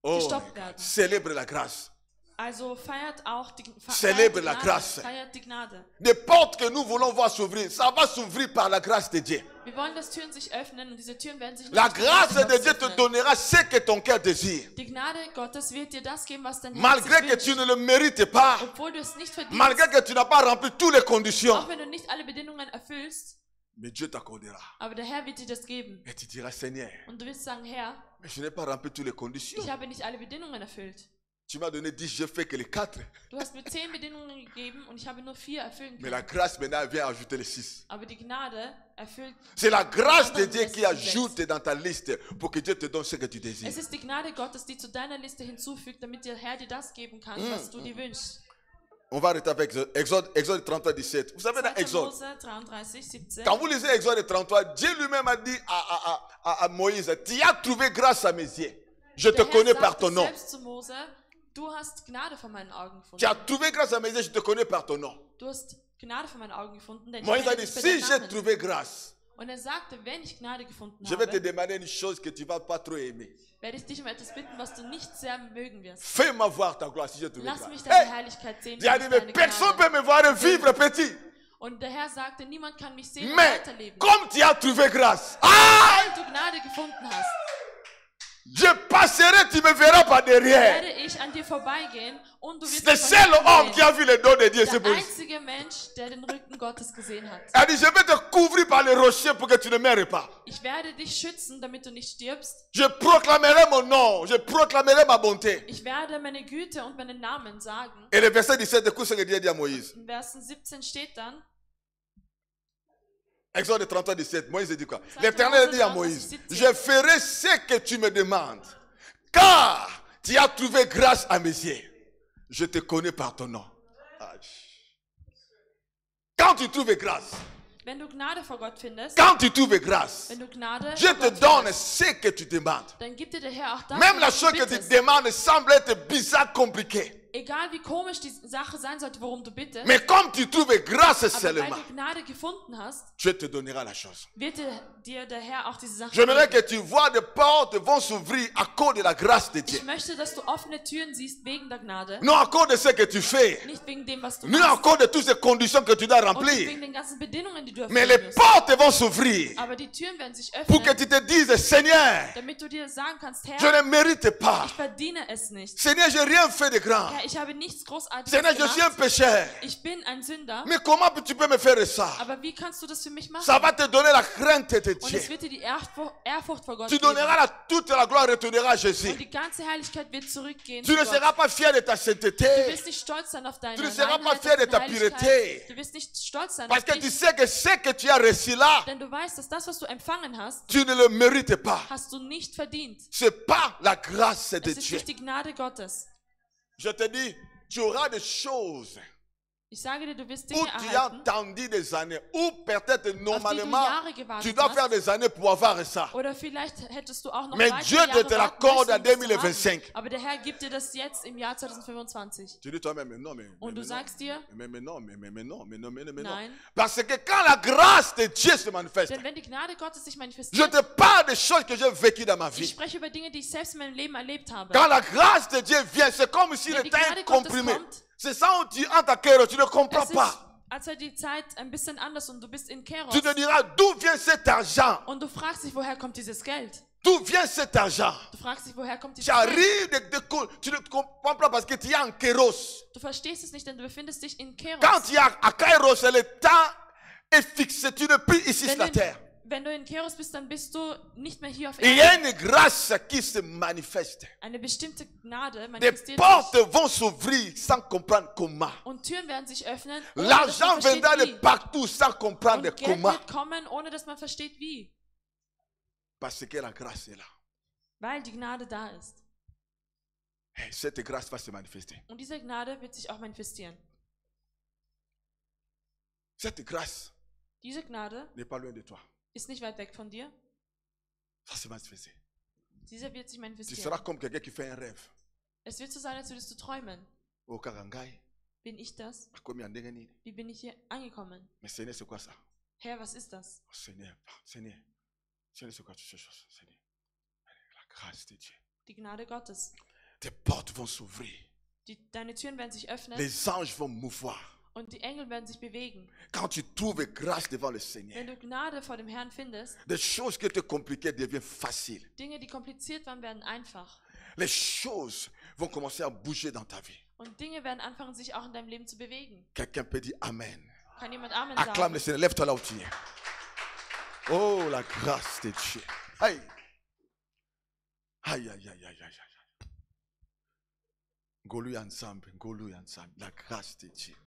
Oh, gestoppt werden. célèbre la grâce. Also feiert auch die, Célèbre feiert die la Gnade. grâce. Feiert die Gnade. Des portes que nous voulons voir s'ouvrir, ça va s'ouvrir par la grâce de Dieu. Wir wollen, dass Türen sich öffnen und diese Türen werden sich La nicht durch die grâce Gnade de Gottes Dieu te öffnen. donnera ce que ton cœur désire. Die Gnade Gottes wird dir das geben, was dein Herz Malgré sich que wünscht. tu ne le mérites pas, Obwohl du es nicht verdienst, malgré que tu n'as pas rempli toutes les conditions, auch wenn du nicht alle Bedingungen erfüllst, mais Dieu t'accordera. aber der Herr wird dir das geben. Et tu diras, Seigneur, Und du wirst sagen, Herr, mais je n'ai pas rempli toutes les conditions. ich habe nicht alle Bedingungen erfüllt. Tu m'as donné 10, je fais que les 4. Du hast mir 10 Bedingungen gegeben und ich habe nur 4 erfüllen Mais la können. grâce maintenant vient ajouter les 6. Aber die Gnade erfüllt. C'est la grâce de anderen Dieu qui restlichen 6. ajoute dans ta liste pour que Dieu te donne ce que tu désires. Es ist die Gnade Gottes, die zu deiner Liste hinzufügt, damit der Herr dir das geben kann, was du dir wünschst. On va arrêter avec Exode 33, 17. Vous savez dans 2. Exode, Mose 33, 17. quand vous lisez Exode 33, Dieu lui-même a dit à Moïse, tu as trouvé grâce à mes yeux. Je te Der Herr connais par sagte ton nom. selbst zu Mose, du hast Gnade vor meinen Augen Tu as gefunden. trouvé grâce à mes yeux, je te connais par ton nom. Du hast Gnade vor meinen Augen gefunden, denn ich Moïse a kenne dit, dich bei si deinem j'ai Namen. trouvé grâce, Und er sagte, wenn ich Gnade gefunden je vais te habe, demander une chose que tu ne vas pas trop aimer. werde ich dich um etwas bitten, was du nicht sehr mögen wirst. Fais-moi voir ta gloire si j'ai trouvé Lass grâce. mich deine Hey, Herrlichkeit sehen. Dieu a wenn dit, ich mais deine personne ne Gnade- peut me voir vivre petit. Und der Herr sagte, niemand kann mich sehen und Mais weiterleben. comme tu as trouvé grâce, Weil du Gnade gefunden hast, je passerai, tu me verras par derrière. werde ich an dir vorbeigehen und du wirst Le mich von seul hinten homme qui sehen. a vu le dos de Dieu, c'est Der Moïse. einzige Mensch, der den Rücken Gottes gesehen hat. Elle dit, je vais te couvrir par les rochers pour que tu ne meurs pas. Ich werde dich schützen, damit du nicht stirbst. Je proclamerai mon nom, je proclamerai ma bonté. Ich werde meine Güte und meinen Namen sagen. Et le verset 17, écoute ce que Dieu dit à Moïse. In Versen 17 steht dann, Exode 33, 17, Moïse dit quoi? 2. L'Éternel dit à Mose Moïse, 17. je ferai ce que tu me demandes, car tu as trouvé grâce à mes yeux. Je te connais par ton nom. Quand tu trouves grâce, wenn du Gnade vor Gott findest, quand tu trouves grâce, wenn du Gnade je vor te Gott donne findest, ce que tu demandes. dann gibt dir der Herr auch das, Même la was chose du que tu bittest. demandes semble être bizarre, compliquée. Egal wie komisch die Sache sein sollte, worum du bittest, Mais comme tu trouves grâce aber weil seulement, du Gnade gefunden hast, je te donnerai la chose. wird dir der Herr auch diese Sache J'aimerais geben. que tu vois des portes vont s'ouvrir à cause de la grâce de Dieu. Ich möchte, dass du offene Türen siehst wegen der Gnade, Non à cause de ce que tu fais, nicht wegen dem, was du non à machst cause de toutes ces conditions que tu dois und nicht remplir. wegen den ganzen Bedingungen, die du Mais erfüllen les musst. portes vont s'ouvrir Aber die Türen werden sich pour que öffnen, tu te dises, Seigneur, damit du dir sagen kannst, je Herr, ne mérite pas. ich verdiene es nicht. Seigneur, j'ai rien fait de grand. Herr, ich habe nichts Großartiges Seigneur, je suis un gemacht. pécheur. Ich bin ein Sünder. Mais comment tu peux me faire ça? Aber wie kannst du das für mich machen? Ça va te donner la crainte de Und Dieu. es wird dir die Ehrfurcht vor Gott Tu geben. donneras toute la gloire, retournera à Jésus. Und die ganze Herrlichkeit wird zurückgehen Tu zu ne Gott. seras pas fier de ta Du sainteté. wirst nicht stolz sein auf deine Tu ne seras pas Reinheit, fier de auf ta deine pureté. Heiligkeit. Du wirst nicht stolz sein Parce auf que tu dich, sais que ce que tu as reçu là, denn du weißt, dass das, was du empfangen hast, tu ne le mérites pas. hast du nicht verdient. C'est pas la grâce de Es ist Dieu. nicht die Gnade Gottes. Je te dis, tu auras des choses Ich sage dir, du wirst où Dinge tu as erhalten, attendu des années, ou peut-être normalement Jahre gewartet tu dois hast. faire des années pour avoir ça. oder vielleicht hättest du auch noch Mais weitere Dieu te Jahre l'accorde warten en müssen, bis du 2025. hast. Aber der Herr gibt dir das jetzt im Jahr 2025. Tu dis toi-même, mais non, mais Und du non. sagst dir, Mais non, mais non. Nein. Parce que quand la grâce de Dieu se manifeste, denn wenn die Gnade Gottes sich je manifestiert, te parle des choses que j'ai vécues dans ma ich vie. spreche über Dinge, die ich selbst in meinem Leben erlebt habe. Quand la grâce de Dieu vient, c'est comme si Wenn le die temps Gnade est Gottes comprimé. kommt, C'est ça où tu entres à cœur, tu ne comprends es ist, pas. als wäre die Zeit ein bisschen anders und du bist in Keros Tu te diras, d'où vient cet argent? und du fragst dich, woher kommt dieses Geld? D'où vient cet argent? Du fragst dich, woher kommt Tu dieses Geld? arrives, tu ne comprends pas parce que tu es en Kéros. Du verstehst es nicht, denn du befindest dich in Keros. Quand tu es à Kairos, le temps est fixé. Tu n'es plus ici sur la terre. Wenn du in Keros bist, dann bist du nicht mehr hier auf Il y a Erden. une grâce qui se manifeste. Eine bestimmte Gnade Des manifestiert portes sich vont s'ouvrir sans comprendre comment. und Türen werden sich öffnen, ohne dass L'argent man versteht, viendra de wie. partout sans comprendre Und Geld comment. wird kommen, ohne dass man versteht, wie. Parce que la grâce est là. Weil die Gnade da ist. Et cette grâce va se manifester. Und diese Gnade wird sich auch manifestieren. Cette grâce Diese Gnade n'est pas loin de toi. ist nicht weit weg von dir. Ça se manifester. Diese wird sich Tu manifestieren. seras comme quelqu'un qui fait un rêve. Es wird so sein, als würdest du träumen. Au Karangai, Bin ich das? comme il y a un dernier. Wie bin ich hier angekommen? Mais Seigneur, c'est quoi ça? Herr, was ist das? Oh, Seigneur, Seigneur, Seigneur, c'est quoi toutes ces choses? Seigneur, la grâce de Dieu. Die Gnade Gottes. Tes portes vont s'ouvrir. Deine Türen werden sich öffnen Les anges vont mouvoir. und die Engel werden sich bewegen. Quand tu trouves grâce devant le Seigneur, Wenn du Gnade vor dem Herrn findest, des choses qui étaient compliquées deviennent faciles. Dinge, die kompliziert waren, werden einfach. Les choses vont commencer à bouger dans ta vie. Und Dinge werden anfangen, sich auch in deinem Leben zu bewegen. Quelqu'un peut dire Amen. Kann jemand Amen Acclame sagen? le Seigneur. Lève-toi là où tu es. Oh, la grâce de Dieu. Aïe. Aïe, aïe, aïe, aïe, aïe, aïe. Ngolu ensemble, la grâce de Dieu.